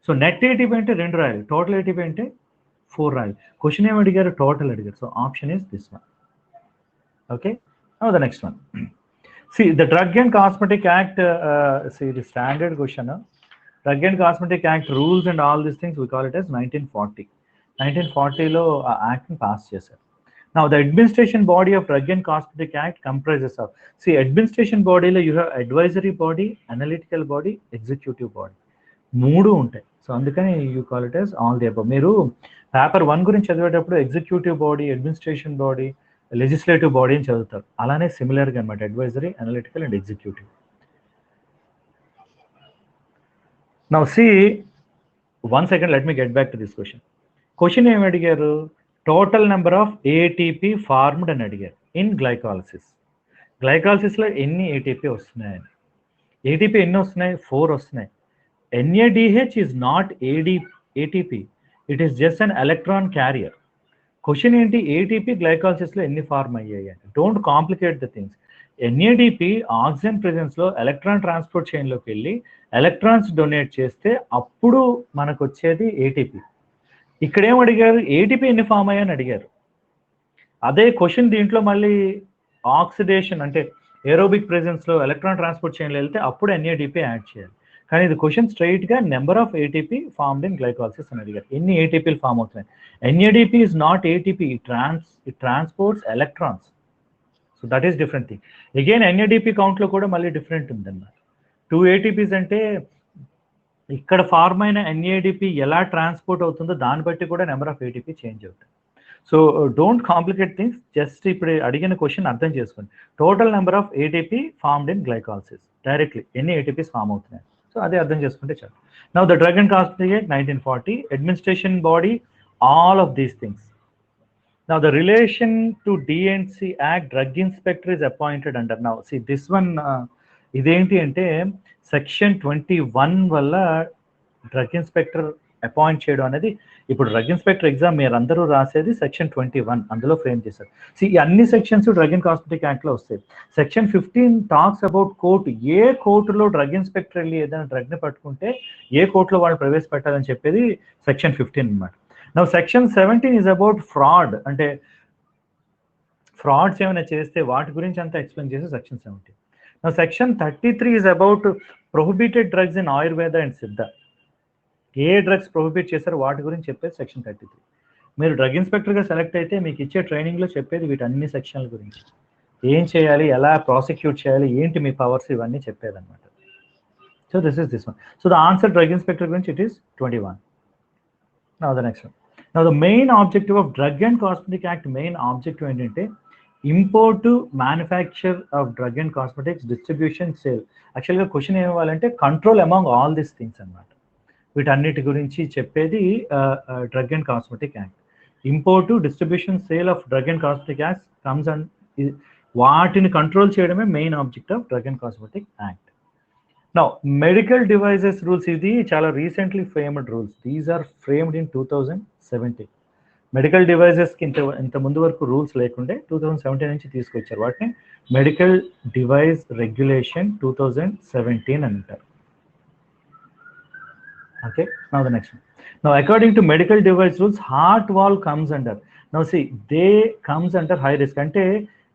A: సో నెట్ ఏటీపీ అంటే 2 రాయాలి, టోటల్ ఏటీపీ అంటే 4 రాయాలి. క్వశ్చన్ ఏమి అడిగారు, టోటల్ అడిగారు. So option is this one. Okay, now the next one. The drug and cosmetic act, the standard question. Drug and Cosmetic Act rules and all these things, we call it as 1940. 1940లో ఆ యాక్ట్ని pass చేశారు. Now the administration body of Drug and Cosmetic Act comprises of, administration bodyలో you have advisory body, analytical body, executive body, 3 ఉంటాయి. So అందుకని you call it as all the above. మీరు paper 1 గురించి చదివేటప్పుడు executive body, administration body, legislative body అని చదువుతారు. అలానే సిమిలర్గా అనమాట, advisory, analytical and executive. Now see, 1 second, let me get back to this question. Question ఏమి అడిగారు? Total number of ATP formed అని అడిగారు ఇన్ గ్లైకాలసిస్. గ్లైకాలసిస్లో ఎన్ని ఏటీపీ వస్తున్నాయని. ఏటీపీ ఎన్ని వస్తున్నాయి? 4 వస్తున్నాయి. NADH is not ATP, it is just an electron carrier. Question ఏంటి? ఏటీపీ గ్లైకాలసిస్లో ఎన్ని ఫార్మ్ అయ్యాయి అని. Don't complicate the things. NADP oxygen ప్రెజెన్స్లో ఎలక్ట్రాన్ ట్రాన్స్పోర్ట్ చైన్లోకి వెళ్ళి ఎలక్ట్రాన్స్ డొనేట్ చేస్తే అప్పుడు మనకు వచ్చేది ఏటీపీ. ఇక్కడ ఏం అడిగారు? ఏటీపీ ఎన్ని ఫామ్ అయ్యాయని అడిగారు. అదే క్వశ్చన్ దీంట్లో మళ్ళీ ఆక్సిడేషన్ అంటే ఏరోబిక్ ప్రెజెన్స్లో ఎలక్ట్రాన్ ట్రాన్స్పోర్ట్ చైన్లో వెళ్తే అప్పుడు NADP యాడ్ చేయాలి. కానీ ఇది క్వశ్చన్ స్ట్రైట్గా number of ATP formed in glycolysis అని అడిగారు. ఎన్ని ఏటీపీలు ఫామ్ అవుతున్నాయి? NADP is not ATP, it transports electrons. So that is different thing. Again NADP కౌంట్లో కూడా మళ్ళీ డిఫరెంట్ ఉందన్నమాట. 2 ATPs అంటే ఇక్కడ ఫార్మ్ అయిన NADP ఎలా ట్రాన్స్పోర్ట్ అవుతుందో దాన్ని బట్టి కూడా నెంబర్ ఆఫ్ ఏటీపీ చేంజ్ అవుతుంది. So don't complicate things, just ఇప్పుడు అడిగిన క్వశ్చన్ అర్థం చేసుకోండి. Total number of ATP formed in glycolysis, directly ఎన్ని ఏటీపీస్ ఫామ్ అవుతున్నాయి. సో అదే అర్థం చేసుకుంటే చాలు. Now the drug and cosmetic act 1940, administration body, all of these things. Now the relation to D&C Act, drug inspector is appointed under. Now see this one, ఇదేంటి అంటే section 21 వల్ల drug inspector appoint చేయడం అనేది. ఇప్పుడు drug inspector exam మీరు అందరూ రాసేది section 21, అందులో ఫ్రేమ్ చేశారు. ఈ అన్ని సెక్షన్స్ డ్రగ్ అండ్ కాస్మెటిక్ యాక్ట్లో వస్తాయి. Section 15 talks about court. ఏ కోర్టులో డ్రగ్ ఇన్స్పెక్టర్ వెళ్ళి ఏదైనా డ్రగ్ని పట్టుకుంటే ఏ కోర్టులో వాళ్ళు ప్రవేశపెట్టాలని చెప్పేది సెక్షన్ 15 అనమాట. Now section 17 is about fraud, అంటే ఫ్రాడ్స్ ఏమైనా చేస్తే వాటి గురించి అంతా ఎక్స్ప్లెయిన్ చేసి section 17. Now section 33 is about prohibited drugs in Ayurveda and సిద్ధ. ఏ డ్రగ్స్ ప్రొహిబిట్ చేశారో వాటి గురించి చెప్పేది సెక్షన్ 33. మీరు డ్రగ్ ఇన్స్పెక్టర్గా సెలెక్ట్ అయితే మీకు ఇచ్చే ట్రైనింగ్లో చెప్పేది వీటన్ని సెక్షన్ల గురించి. ఏం చేయాలి, ఎలా ప్రాసిక్యూట్ చేయాలి, ఏంటి మీ పవర్స్, ఇవన్నీ చెప్పేదన్నమాట. So this is this one. So the answer drug inspector గురించి it is 21. Now the next one. Now the main objective of Drug and Cosmetic Act, main objective ఏంటంటే import, manufacture of drug and cosmetics, distribution, sale. యాక్చువల్గా question ఏం ఇవ్వాలంటే control among all these things అనమాట. వీటన్నిటి గురించి చెప్పేది drug and cosmetic act. Import, distribution, sale of drug and cosmetic act comes and వాటిని control చేయడమే main object of drug and cosmetic act. Now, medical devices rules, ఇది చాలా recently framed rules. These are framed in 2017. Medical డివైజెస్కి ఇంత ముందు వరకు rules లేకుండే 2017 నుంచి తీసుకొచ్చారు. వాటిని మెడికల్ డివైస్ రెగ్యులేషన్ 2017 అని అంటారు. Okay, now the next one. Now according to medical device rules, heart valve comes under. Now see they comes under high risk. అంటే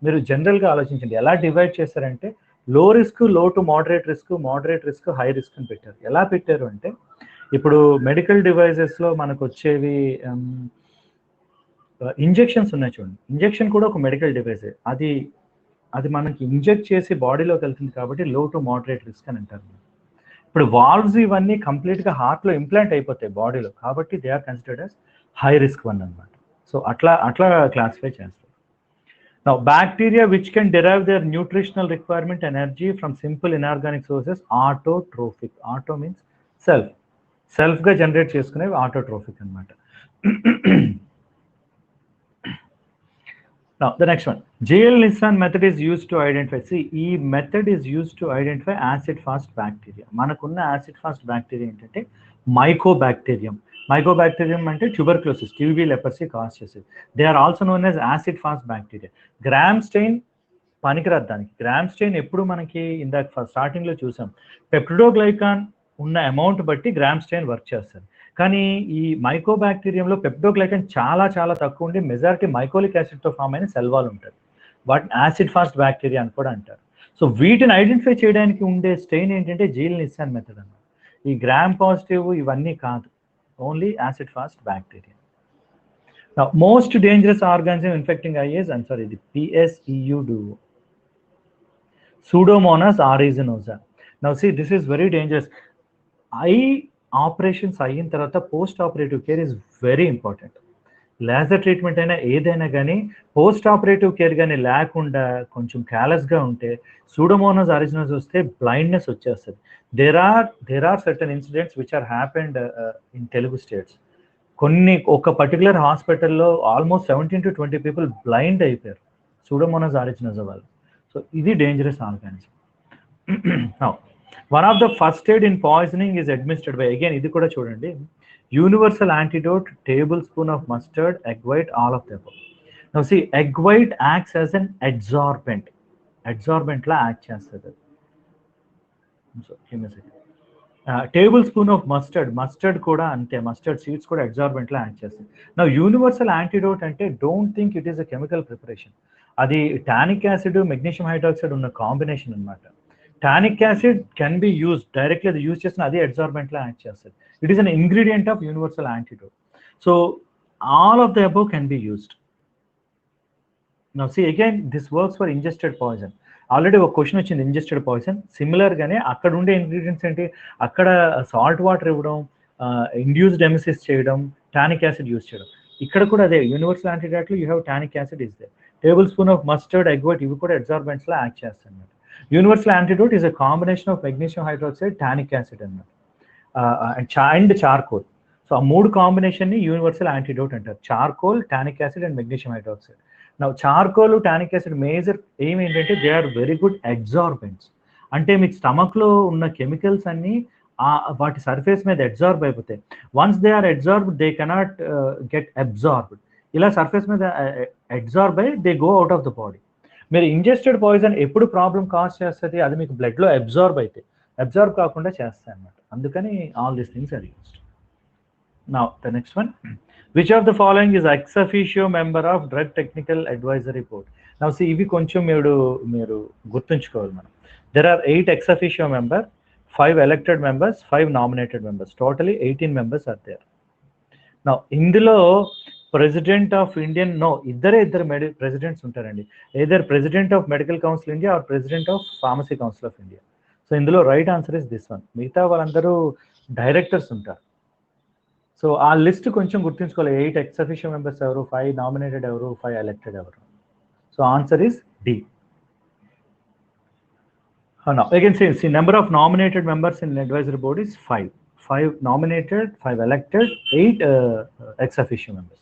A: మీరు జనరల్గా ఆలోచించండి ఎలా డివైడ్ చేస్తారంటే లో రిస్క్, లో to moderate risk, moderate risk, high risk అని పెట్టారు. ఎలా పెట్టారు అంటే ఇప్పుడు మెడికల్ డివైజెస్లో మనకు వచ్చేవి ఇంజెక్షన్స్ ఉన్నాయి చూడండి. ఇంజెక్షన్ కూడా ఒక మెడికల్ డివైజే. అది మనకి ఇంజెక్ట్ చేసి బాడీలోకి వెళ్తుంది కాబట్టి లో టు మోడరేట్ రిస్క్ అని అంటారు. ఇప్పుడు వాల్వ్స్ ఇవన్నీ కంప్లీట్గా హార్ట్లో ఇంప్లాంట్ అయిపోతాయి బాడీలో, కాబట్టి they are considered as high risk one అనమాట. సో అట్లా క్లాసిఫై చేస్తారు. Now, bacteria which can derive their nutritional requirement energy from simple inorganic sources, autotrophic. Auto means self. Self-గా జనరేట్ చేసుకునేవి autotrophic అనమాట. Now, the next one. Gale-Nissan method is used to identify. See, ఈ method is used to identify acid-fast bacteria. మనకున్న acid-fast bacteria ఏంటంటే mycobacterium. Mycobacterium అంటే tuberculosis, TB, leprosy cause చేసేది. They are also known as acid fast bacteria. Gram stain పనికిరాదు దానికి. Gram strain ఎప్పుడు మనకి ఇందాక స్టార్టింగ్లో చూసాం, పెప్టిడోగ్లైకాన్ ఉన్న అమౌంట్ బట్టి గ్రామ్ స్టెయిన్ వర్క్ చేస్తారు. కానీ ఈ మైకోబాక్టీరియంలో పెప్టిడోగ్లైకాన్ చాలా చాలా తక్కువ ఉండి మెజారిటీ మైకోలిక్ యాసిడ్తో ఫామ్ అయిన సెల్ వాల్ ఉంటుంది. వాటిని యాసిడ్ ఫాస్ట్ బ్యాక్టీరియా అని కూడా అంటారు. సో వీటిని ఐడెంటిఫై చేయడానికి ఉండే స్టెయిన్ ఏంటంటే జీల్-నిస్సాన్ మెథడ్ అన్నమాట. ఈ గ్రామ్ పాజిటివ్ ఇవన్నీ కాదు, only acid fast bacteria. Now, most dangerous organism infecting eye is, I'm sorry, the PSEUD, Pseudomonas aeruginosa. Now see, this is very dangerous. Eye operations అయిన తర్వాత post operative care is very important. Laser treatment అయినా ఏదైనా కానీ post operative care కానీ లేకుండా కొంచెం క్యాలెస్గా ఉంటే Pseudomonas ఆరిజినస్ వస్తే బ్లైండ్నెస్ వచ్చేస్తుంది. There are certain incidents which are happened in Telugu states. ఒక పర్టికులర్ హాస్పిటల్లో ఆల్మోస్ట్ 17 to 20 పీపుల్ బ్లైండ్ అయిపోయారు సూడోమోనాస్ ఆరిజినస్ వల్ల. సో ఇది dangerous organism. One of the first aid in poisoning is administered by, again ఇది కూడా చూడండి, universal antidote, tablespoon of mustard, egg white, all of them. Now see, egg white acts as an adsorbent la act chestadi. So give me a second. Tablespoon of mustard kuda ante, mustard seeds kuda adsorbent la act chestadi. Now universal antidote ante, don't think it is a chemical preparation. Adi tannic acid magnesium hydroxide unna combination anamata. Tannic acid can be used directly, the use chesina adi adsorbent la act chestadi. It is an ingredient of universal antidote. So all of the above can be used. Now see, again, this works for ingested poison. Already a question వచ్చింది, ingested poison. Similar గానే అక్కడ ఉండే ingredients ఏంటి, అక్కడ salt water ఇవ్వడం, induced emesis చేయడం, tannic acid use చేయడం. ఇక్కడ కూడా అదే యూనివర్సల్ యాంటీడోట్లో you have tannic acid is there. Tablespoon of mustard, egg white, ఇవి కూడా అడ్సార్బెంట్స్ లా యాక్ట్ చేస్తాయి అన్నమాట. Universal antidote is a combination of magnesium hydroxide, tannic acid అన్నమాట, అండ్ చార్కోల్. సో ఆ మూడు కాంబినేషన్ని యూనివర్సల్ యాంటీడోట్ అంటారు, charcoal, tannic acid and magnesium hydroxide. నా charcoal, tannic acid major aim ఏంటంటే దే ఆర్ వెరీ గుడ్ అడ్సార్బెంట్స్. అంటే మీకు స్టమక్లో ఉన్న కెమికల్స్ అన్నీ వాటి సర్ఫేస్ మీద అడ్సార్బ్ అయిపోతాయి. Once they are adsorbed they cannot get absorbed. ఇలా సర్ఫేస్ మీద అడ్సార్బ్ అయ్యి they go out of the body. మీరు ఇంజెస్టెడ్ పాయిజన్ ఎప్పుడు ప్రాబ్లం కాజ్ చేస్తుంది, అది మీకు బ్లడ్లో అబ్సార్బ్ అయితే, అబ్సార్బ్ కాకుండా చేస్తాయి అన్నమాట. అందుకని all these things are used. Now the next one, which of the following is ex officio member of drug technical advisory board? Now see, ఇవి కొంచెం మీరు గుర్తుంచుకోవాలి. మనం there are 8 ex officio member, 5 elected members, 5 nominated members, totally 18 members are there. Now ఇందులో president of Indian, ఇద్దరు presidents ఉంటారండి, either president of medical council India or president of pharmacy council of India. So ఇందులో right answer is this one. మిగతా వాళ్ళందరూ directors ఉంటారు. So ఆ list కొంచెం గుర్తుంచుకోవాలి. 8 ఎక్స్ అఫీషియో మెంబర్స్ ఎవరు, 5 నామినేటెడ్ ఎవరు, 5 ఎలక్టెడ్ ఎవరు. So answer is D. Now again, see number of nominated members in advisory board is 5. 5 nominated, 5 elected, 8 ex officio members.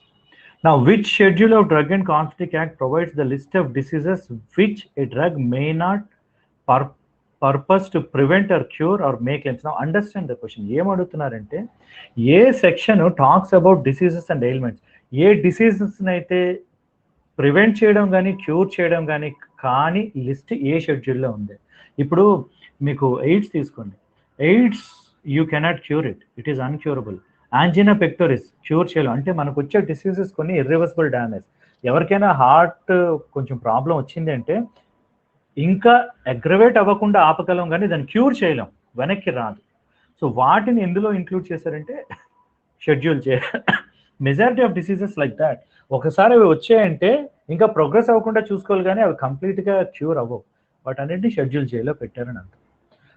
A: Now, which schedule of Drug and Cosmetic Act provides the list of diseases which a drug may not purpose to prevent or cure or make claims? Now, understand the question. ఏం అడుగుతున్నారంటే, ఏ section talks about diseases and ailments, ఏ diseases అయితే prevent చేయడం కానీ cure చేయడం కానీ list ఏ షెడ్యూల్లో ఉంది. ఇప్పుడు మీకు ఎయిడ్స్ తీసుకోండి, AIDS you cannot cure it, it is uncurable. Angina pectoris cure చేయలేం, అంటే మనకు వచ్చే డిసీజెస్ కొన్ని ఇర్రివర్సిబుల్ డ్యామేజ్. ఎవరికైనా హార్ట్ కొంచెం ప్రాబ్లం వచ్చింది అంటే ఇంకా అగ్రవేట్ అవ్వకుండా ఆపగలం, కానీ దాన్ని క్యూర్ చేయలేం, వెనక్కి రాదు. సో వాటిని ఎందులో ఇంక్లూడ్ చేశారంటే schedule majority of diseases like that. ఒకసారి అవి వచ్చాయంటే ఇంకా ప్రోగ్రెస్ అవ్వకుండా చూసుకోవాలి, కానీ అవి కంప్లీట్గా క్యూర్ అవ్వవు. వాటన్నిటిని షెడ్యూల్ చేయలో పెట్టారని అంటారు.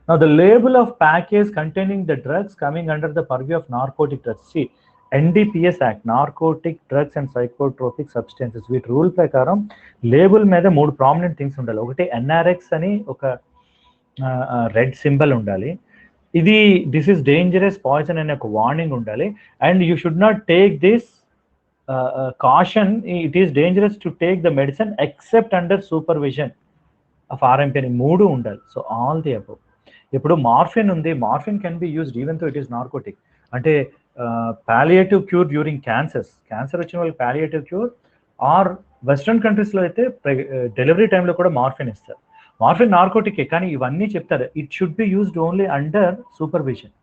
A: Now the label of package containing the drugs coming under the purview of narcotic drugs. See, NDPS Act, Narcotic Drugs and Psychotropic Substances, వీటి రూల్ ప్రకారం లేబుల్ మీద 3 ప్రామినెంట్ థింగ్స్ ఉండాలి. ఒకటి NRX అని ఒక రెడ్ సింబల్ ఉండాలి, ఇది దిస్ ఇస్ డేంజరస్ పాయిజన్ అనే ఒక వార్నింగ్ ఉండాలి, and you should not take this caution, it is dangerous to take the medicine except under supervision of RMP అని 3 ఉండాలి. So all the above. ఇప్పుడు మార్ఫిన్ ఉంది, morphine can be used even తో it is narcotic. అంటే palliative cure during cancer వచ్చిన వాళ్ళకి palliative cure, are western కంట్రీస్లో అయితే డెలివరీ టైంలో కూడా మార్ఫిన్ ఇస్తారు. మార్ఫిన్ నార్కోటికే, కానీ ఇవన్నీ చెప్తారు it should be used only under supervision.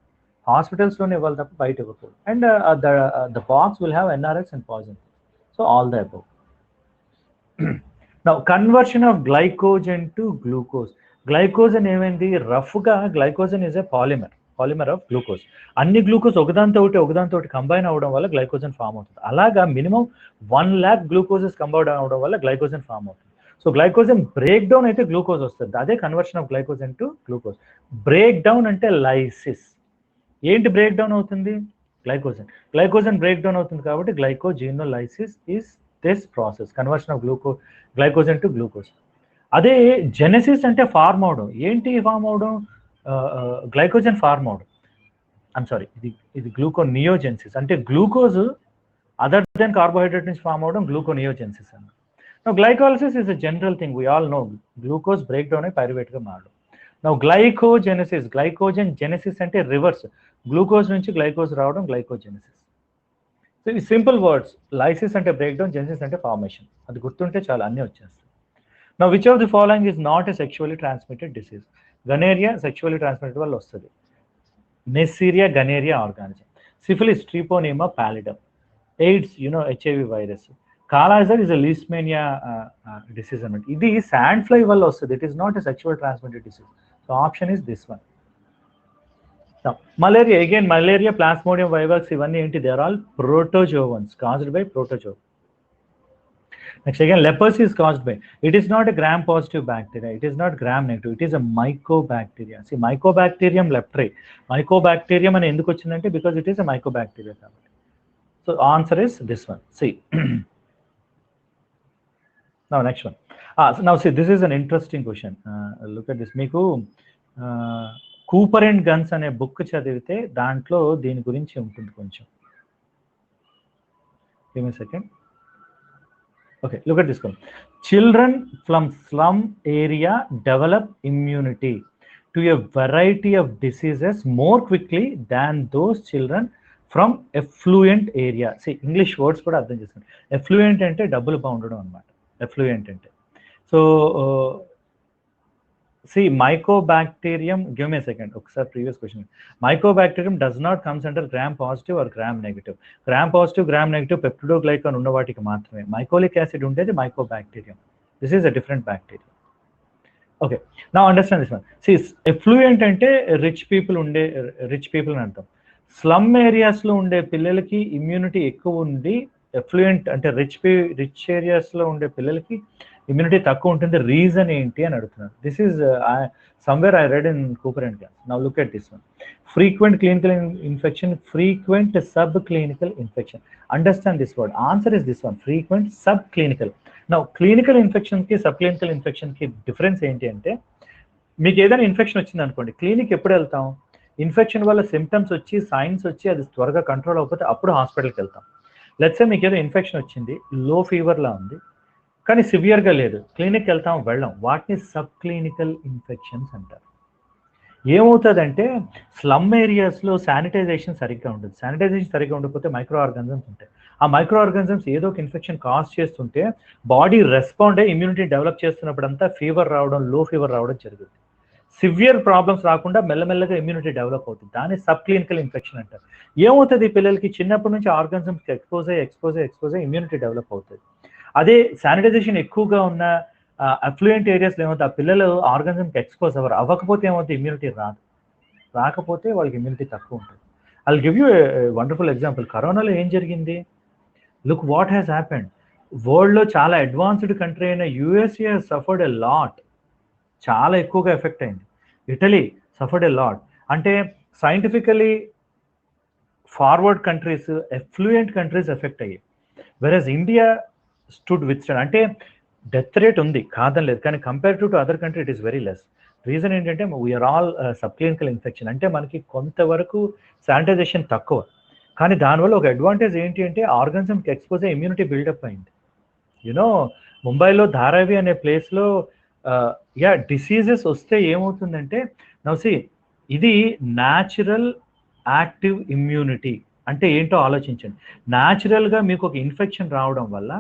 A: హాస్పిటల్స్లోనే ఇవ్వాలి తప్ప బయట ఇవ్వకూడదు. And the box will have NRX and poison. So all the above. Now conversion of glycogen to glucose. Glycogen ఏమైంది, రఫ్గా glycogen is a polymer of glucose. అన్ని glucose ఒకదాంతో combine అవ్వడం వల్ల గ్లైకోజన్ ఫామ్ అవుతుంది. అలాగా మినిమం 1 lakh గ్లూకోజెస్ కంబైన్ అవ్వడం వల్ల గ్లైకోజన్ ఫామ్ అవుతుంది. సో గ్లైకోజన్ బ్రేక్ డౌన్ అయితే గ్లూకోజ్ వస్తుంది, అదే conversion of glycogen to glucose. Break down అంటే లైసిస్. ఏంటి బ్రేక్ డౌన్ అవుతుంది? గ్లైకోజన్ బ్రేక్ డౌన్ అవుతుంది కాబట్టి glycogenolysis is this process, conversion of glycogen to glucose. అదే జెనెసిస్ అంటే ఫార్మ్ అవడం. ఏంటి ఫార్మ్ అవడం? గ్లైకోజన్ ఫార్మ్ అవడం. ఐమ్ సారీ, ఇది గ్లూకోనియోజెన్సిస్, అంటే గ్లూకోజ్ అదర్ దెన్ కార్బోహైడ్రేట్ నుంచి ఫార్మ్ అవడం గ్లూకోనియోజెన్సిస్ అన్నమాట. Now glycolysis is a general thing, we all know. Glucose breakdown అయి పైరువేట్ గా మారడం. Now glycogen genesis అంటే రివర్స్, గ్లూకోజ్ నుంచి గ్లైకోజ్ రావడం గ్లైకోజెనసిస్. సో ఈ సింపుల్ వర్డ్స్, లైసిస్ అంటే బ్రేక్ డౌన్, జెనసిస్ అంటే ఫార్మేషన్. అది గుర్తుంటే చాలా అన్నీ వచ్చేస్తాయి. Now which of the following is not a sexually transmitted disease? Gonorrhoea sexually transmitted వల్ల వస్తుంది. Neisseria gonorrhoea organism. Syphilis Treponema pallidum. AIDS HIV virus. Kala azar is a Leishmania disease అన్నమాట. ఇది శాండ్ ఫ్లై వల్ల వస్తుంది. It is not a sexual transmitted disease. So option is this one. Malaria, again malaria, Plasmodium vivax, ఇవన్నీ ఏంటి? They are all protozoans, caused by protozoa. Next again, leprosy is caused by, it is not a gram positive bacteria, it is not gram negative, it is a mycobacteria. See, mycobacterium leprae. Mycobacterium అని ఎందుకు వచ్చిందంటే because it is a mycobacteria కాబట్టి. So answer is this one. See. Now next one. Now see, this is an interesting question. Look at this. మీకు Cooper and guns అనే book చదివితే దాంట్లో దీని గురించి ఉంటుంది కొంచెం. Give me a second. Okay, look at this one. Children from slum area develop immunity to a variety of diseases more quickly than those children from effluent area. See, English words కూడా అర్థం చేసుకోండి. Effluent అంటే డబ్బులు బాగుండడం అన్నమాట. Effluent అంటే. So, see, mycobacterium, give me a second. ఒకసారి previous question. Mycobacterium does not comes under gram positive or gram negative. Gram positive, gram negative peptidoglycan ఉన్న వాటికి మాత్రమే. Mycolic acid ఉండేది mycobacterium. This is a different bacteria. Okay, now understand this one. See, effluent అంటే rich people అని అర్థం. Slum ఏరియాస్లో ఉండే పిల్లలకి ఇమ్యూనిటీ ఎక్కువ ఉండి, ఎఫ్లూయెంట్ అంటే రిచ్ ఏరియాస్లో ఉండే పిల్లలకి ఇమ్యూనిటీ తక్కువ ఉంటుంది. రీజన్ ఏంటి అని అడుగుతున్నారు. This is somewhere I read in Cooper and Gans. Now look at this one. Frequent clinical infection, frequent subclinical infection. Understand this word. Answer is this one. Frequent subclinical. Now clinical infection ki subclinical infection ki difference ఏంటి అంటే, మీకు ఏదైనా infection వచ్చింది అనుకోండి, clinic ఎప్పుడు వెళ్తాం? Infection వల్ల symptoms వచ్చి, సైన్స్ వచ్చి, అది త్వరగా కంట్రోల్ అవ్వకపోతే అప్పుడు హాస్పిటల్కి వెళ్తాం. లెట్స్ సే మీకు ఏదో ఇన్ఫెక్షన్ వచ్చింది, లో ఫీవర్లా ఉంది, కానీ సివియర్గా లేదు, క్లినిక్ వెళ్తాం, వెళ్ళాం. వాటిని సబ్ క్లినికల్ ఇన్ఫెక్షన్స్ అంటారు. ఏమవుతుందంటే, స్లమ్ ఏరియాస్లో శానిటైజేషన్ సరిగ్గా ఉండదు. శానిటైజేషన్ సరిగ్గా ఉండకపోతే మైక్రో ఆర్గానిజమ్స్ ఉంటాయి. ఆ మైక్రో ఆర్గానిజమ్స్ ఏదో ఒక ఇన్ఫెక్షన్ కాజ్ చేస్తుంటే బాడీ రెస్పాండ్ అయ్యి ఇమ్యూనిటీ డెవలప్ చేస్తున్నప్పుడంతా ఫీవర్ రావడం, లో ఫీవర్ రావడం జరుగుతుంది. సివియర్ ప్రాబ్లమ్స్ రాకుండా మెల్లమెల్లగా ఇమ్యూనిటీ డెవలప్ అవుతుంది. దాన్ని సబ్ క్లినికల్ ఇన్ఫెక్షన్ అంటారు. ఏమవుతుంది, పిల్లలకి చిన్నప్పటి నుంచి ఆర్గానిజమ్స్కి ఎక్స్పోజ్ అయ్యి ఇమ్యూనిటీ డెవలప్ అవుతుంది. అదే శానిటైజేషన్ ఎక్కువగా ఉన్న అఫ్లూయెంట్ ఏరియాస్లో ఏమవుతుంది, ఆ పిల్లలు ఆర్గానిజంకి ఎక్స్పోజ్ అవ్వకపోతే ఏమవుతుంది, ఇమ్యూనిటీ రాకపోతే వాళ్ళకి ఇమ్యూనిటీ తక్కువ ఉంటుంది. I will give you a wonderful example. కరోనాలో ఏం జరిగింది? Look what has happened. వరల్డ్లో చాలా అడ్వాన్స్డ్ కంట్రీ అయిన USA has suffered a lot. చాలా ఎక్కువగా ఎఫెక్ట్ అయింది. Italy suffered a lot. అంటే scientifically forward countries, affluent countries effect అయ్యాయి. Versus India stood with stand. అంటే డెత్ రేట్ ఉంది, కాదని లేదు, కానీ compare to other country it is very less. Reason ఏంటంటే we are all sub clinical infection. అంటే మనకి కొంతవరకు శానిటైజేషన్ తక్కువ, కానీ దానివల్ల ఒక అడ్వాంటేజ్ ఏంటి అంటే ఆర్గానిజంకి ఎక్స్పోజ్ అయ్యి ఇమ్యూనిటీ బిల్డప్ అయింది. ముంబైలో ధారావి అనే ప్లేస్లో డిసీజెస్ వస్తే ఏమవుతుందంటే, నవ్సి ఇది న్యాచురల్ యాక్టివ్ ఇమ్యూనిటీ అంటే ఏంటో ఆలోచించండి. న్యాచురల్గా మీకు ఒక ఇన్ఫెక్షన్ రావడం వల్ల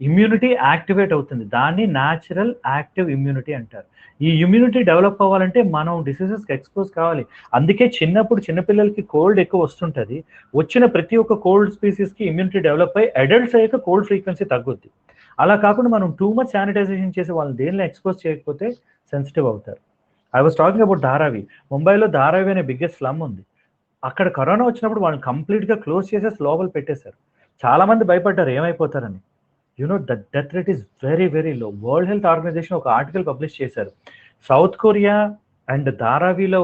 A: ఇమ్యూనిటీ యాక్టివేట్ అవుతుంది. దాన్ని న్యాచురల్ యాక్టివ్ ఇమ్యూనిటీ అంటారు. ఈ ఇమ్యూనిటీ డెవలప్ అవ్వాలంటే మనం డిసీజెస్కి ఎక్స్పోజ్ కావాలి. అందుకే చిన్నపిల్లలకి కోల్డ్ ఎక్కువ వస్తుంటుంది. వచ్చిన ప్రతి ఒక్క కోల్డ్ స్పీసీస్కి ఇమ్యూనిటీ డెవలప్ అయ్యి అడల్ట్స్ అయ్యాక కోల్డ్ ఫ్రీక్వెన్సీ తగ్గుద్ది. అలా కాకుండా మనం టూ మచ్ శానిటైజేషన్ చేసి వాళ్ళని దేనిలో ఎక్స్పోజ్ చేయకపోతే సెన్సిటివ్ అవుతారు. I was talking about Dharavi. ముంబైలో ధారావి అనే బిగ్గెస్ట్ స్లమ్ ఉంది. అక్కడ కరోనా వచ్చినప్పుడు వాళ్ళని కంప్లీట్గా క్లోజ్ చేసేసి లోపల పెట్టేశారు. చాలామంది భయపడ్డారు ఏమైపోతారని. The death rate is very very low. World Health Organization ఒక ఆర్టికల్ పబ్లిష్ చేశారు. సౌత్ కొరియా అండ్ ధారావిలో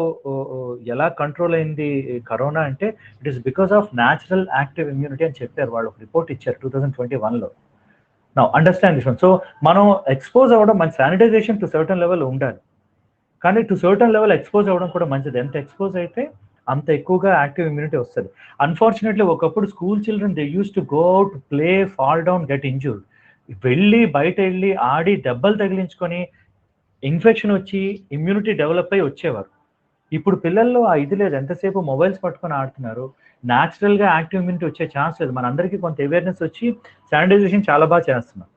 A: ఎలా కంట్రోల్ అయింది కరోనా అంటే it is because of natural active immunity అని చెప్పారు. వాళ్ళు ఒక రిపోర్ట్ ఇచ్చారు 2021లో. Now understand this one. So మనం ఎక్స్పోజ్ అవ్వడం, మన శానిటైజేషన్ టు సర్టన్ లెవెల్ ఉండాలి, కానీ టు సర్టన్ లెవెల్ ఎక్స్పోజ్ అవ్వడం కూడా మంచిది. ఎంత ఎక్స్పోజ్ అయితే అంత ఎక్కువగా యాక్టివ్ ఇమ్యూనిటీ వస్తుంది. అన్ఫార్చునేట్లీ ఒకప్పుడు school children they use to go out, play, fall down, get injured. వెళ్ళి బయట వెళ్ళి ఆడి దెబ్బలు తగిలించుకొని ఇన్ఫెక్షన్ వచ్చి ఇమ్యూనిటీ డెవలప్ అయ్యి వచ్చేవారు. ఇప్పుడు పిల్లల్లో ఆ ఇది లేదు, ఎంతసేపు మొబైల్స్ పట్టుకొని ఆడుతున్నారు. న్యాచురల్గా యాక్టివ్ ఇమ్యూనిటీ వచ్చే ఛాన్స్ లేదు. మనందరికీ కొంత అవేర్నెస్ వచ్చి శానిటైజేషన్ చాలా బాగా చేస్తున్నాం.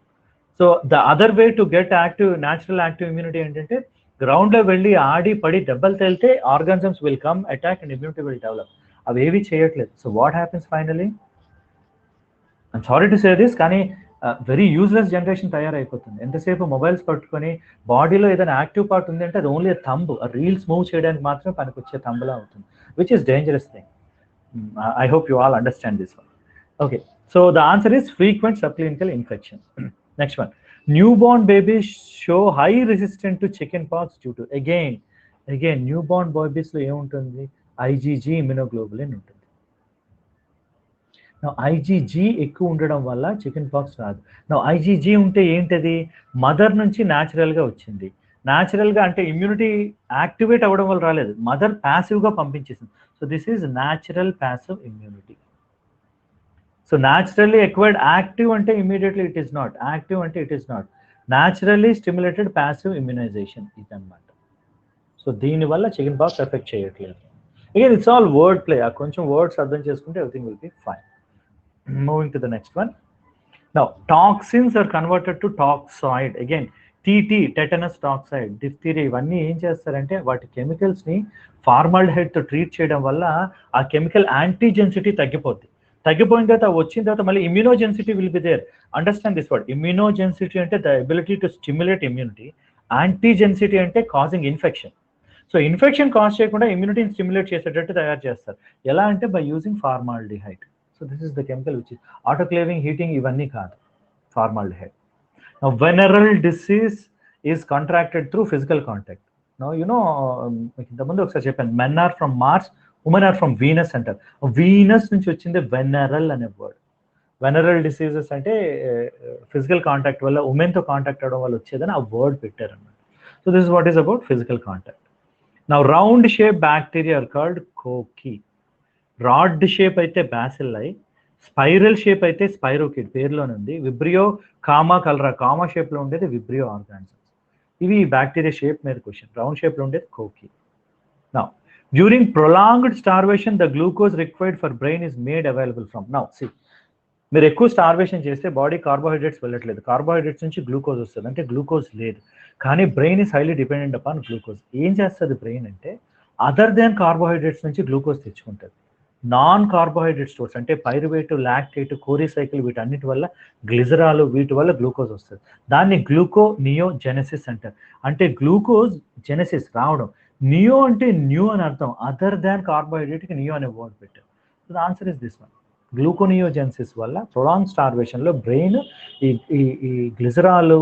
A: So the other way to get active natural active immunity ఏంటంటే గ్రౌండ్లో వెళ్ళి ఆడి పడి దెబ్బలు తేలితే organisms will come attack and immunity will develop. అవి ఏవి చేయట్లేదు. So what happens finally, I'm sorry to say this, కానీ వెరీ యూజ్లెస్ జనరేషన్ తయారైపోతుంది. ఎంతసేపు మొబైల్స్ పట్టుకొని బాడీలో ఏదైనా యాక్టివ్ పార్ట్ ఉంది అంటే అది ఓన్లీ థంబ్, రీల్స్ మూవ్ చేయడానికి మాత్రమే పనికి వచ్చే థంబ్లా అవుతుంది, which is dangerous thing. I hope you all understand this one. Okay, so the answer is frequent subclinical infection. Next one, newborn babies show high resistant to chickenpox due to again newborn బేబీస్లో ఏముంటుంది, IgG immunoglobulin ఉంటుంది. IgG ఎక్కువ ఉండడం వల్ల chicken pox రాదు. IgG ఉంటే ఏంటది, mother నుంచి న్యాచురల్గా వచ్చింది. న్యాచురల్గా అంటే ఇమ్యూనిటీ యాక్టివేట్ అవ్వడం వల్ల రాలేదు, మదర్ ప్యాసివ్గా పంపించేసింది. So this is natural passive immunity. So naturally acquired, active అంటే immediately it is not, active అంటే it is not, naturally stimulated passive immunization ఇదన్నమాట. సో దీనివల్ల చికెన్ పాక్స్ ఎఫెక్ట్ చేయట్లేదు. Again it's all word play, కొంచెం words అర్థం చేసుకుంటే everything will be fine. Moving to the next one. Now, toxins are converted to toxoid. Again, TT, tetanus toxoid, diphtheria, ఇవన్నీ ఏం చేస్తారంటే వాటి కెమికల్స్ని ఫార్మాల్డిహైడ్తో ట్రీట్ చేయడం వల్ల ఆ కెమికల్ యాంటీజెన్సిటీ తగ్గిపోద్ది. తగ్గిపోయిన తర్వాత వచ్చిన తర్వాత మళ్ళీ immunogenicity will be there. Understand this word. Immunogenicity అంటే the ability to stimulate immunity, antigenicity అంటే causing infection. So infection cause చేయకుండా ఇమ్యూనిటీని స్టిమ్యులేట్ చేసేటట్టు తయారు చేస్తారు. ఎలా అంటే by using formaldehyde. So this is the chemical which is autoclaving, heating, ఇవన్నీ కాదు, formaldehyde. Now venereal disease is contracted through physical contact. Now you know, ఇంతకుముందు ఒకసారి చెప్పాను, men are from Mars, women are from Venus అంటారు. Venus నుంచి వచ్చింది venereal అనే word. Venereal diseases అంటే ఫిజికల్ కాంటాక్ట్ వల్ల, ఉమెన్తో కాంటాక్ట్ అవ్వడం వల్ల వచ్చేదని ఆ వర్డ్ పెట్టారు అన్నమాట. So this is what is about physical contact. Now round shape bacteria are called cocci. Rod shape అయితే బ్యాసిల్లై, స్పైరల్ షేప్ అయితే స్పైరోకిడ్, పేరులోనే ఉంది. విబ్రియో కామా కలరా, కామా షేప్లో ఉండేది విబ్రియో ఆర్గానిజమ్స్. ఇవి బ్యాక్టీరియా షేప్ మీద క్వశ్చన్. రౌండ్ షేప్లో ఉండేది cocci. Now during prolonged starvation the glucose required for brain is made available from. Now see, మీరు ఎక్కువ స్టార్వేషన్ చేస్తే బాడీ కార్బోహైడ్రేట్స్ వెళ్ళట్లేదు, కార్బోహైడ్రేట్స్ నుంచి గ్లూకోజ్ వస్తుంది, అంటే గ్లూకోజ్ లేదు. కానీ brain is highly dependent upon glucose. ఏం చేస్తుంది బ్రెయిన్ అంటే అదర్ దాన్ కార్బోహైడ్రేట్స్ నుంచి గ్లూకోజ్ తెచ్చుకుంటుంది. నాన్ కార్బోహైడ్రేట్ స్టోర్స్ అంటే పైరువేట్, లాక్టేట్, కోరిసైకిల్, వీటన్నిటి వల్ల, గ్లిజరాలు, వీటి వల్ల గ్లూకోజ్ వస్తుంది. దాన్ని గ్లూకోనియోజెనసిస్ అంటారు. అంటే గ్లూకోజ్ జెనసిస్ రావడం, నియో అంటే న్యూ అని అర్థం, అదర్ దాన్ కార్బోహైడ్రేట్కి నియో అనే వర్డ్ పెట్టారు. So the answer is this one. Gluconeogenesis వల్ల ప్రొలాంగ్ స్టార్వేషన్లో బ్రెయిన్ ఈ గ్లిజరాలు,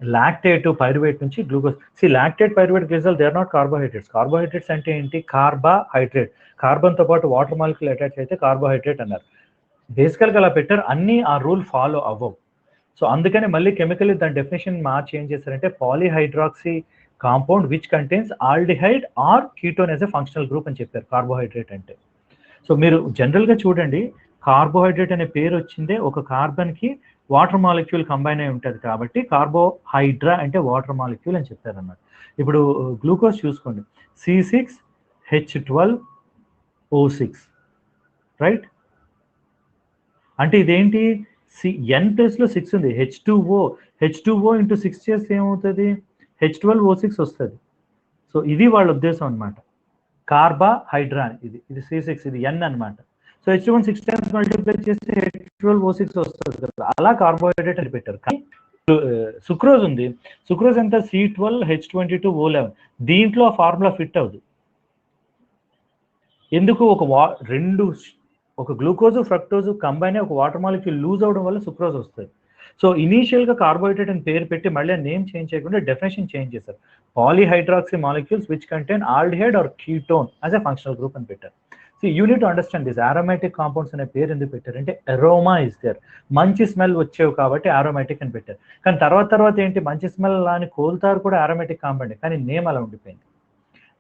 A: లాక్టేట్, పైరువేట్ నుంచి glucose. Lactate, pyruvate, glycerol they are not carbohydrates. Carbohydrates అంటే ఏంటి, కార్బోహైడ్రేట్, కార్బన్తో పాటు వాటర్ మాలిక్యూల్ అటాచ్ అయితే కార్బోహైడ్రేట్ అన్నారు. బేసికల్గా అలా పెట్టారు, అన్నీ ఆ రూల్ ఫాలో అవ్వవు. సో అందుకని మళ్ళీ కెమికల్ దాని డెఫినేషన్ మార్చి ఏం చేశారంటే polyhydroxy compound which contains aldehyde or ketone as a functional group అని చెప్పారు కార్బోహైడ్రేట్ అంటే. సో మీరు జనరల్గా చూడండి, కార్బోహైడ్రేట్ అనే పేరు వచ్చిందే ఒక కార్బన్కి వాటర్ మాలిక్యూల్ కంబైన్ అయి ఉంటుంది కాబట్టి కార్బోహైడ్రా అంటే వాటర్ మాలిక్యూల్ అని చెప్పారన్నమాట. ఇప్పుడు గ్లూకోజ్ చూసుకోండి, C6H12O6, రైట్? అంటే ఇదేంటి, ఎన్ ప్లేస్లో 6 ఉంది, H2O ఇంటూ 6 చేస్తే ఏమవుతుంది, H12O6 వస్తుంది. సో ఇది వాళ్ళ ఉద్దేశం అనమాట, కార్బోహైడ్రా ఇది C6, ఇది N అనమాట. సో H2 6 టైమ్స్ మల్టిప్లై చేస్తే H12O6 వస్తుంది కదా, అలా కార్బోహైడ్రేట్ అని పెట్టారు. కానీ సుక్రోజ్ ఉంది, సుక్రోజ్ ఎంత, C12H22O11, దీంట్లో ఆ ఫార్ములా ఫిట్ అవుతుంది. ఎందుకు, ఒక గ్లూకోజ్ ఫ్రక్టోజ్ కంబైన్ అయ్యి ఒక వాటర్ మాలిక్యూల్ లూజ్ అవడం వల్ల సుక్రోజ్ వస్తుంది. సో ఇనీషియల్గా కార్బోహైడ్రేట్ అని పేరు పెట్టి మళ్ళీ నేమ్ చేంజ్ చేయకుండా డెఫినేషన్ చేంజ్ చేశారు. Polyhydroxy molecules which contain aldehyde or ketone as a functional group అని పెట్టారు. So you need to understand this. Aromatic compounds అనే పేరు ఎందుకు పెట్టారు అంటే అరోమా ఇస్ దేర్, మంచి స్మెల్ వచ్చేవి కాబట్టి ఆరోమాటిక్ అని పెట్టారు. కానీ తర్వాత ఏంటి, మంచి స్మెల్ అని కోల్తారు కూడా ఆరోమాటిక్ కాంపౌండ్, కానీ నేమ్ అలా ఉండిపోయింది.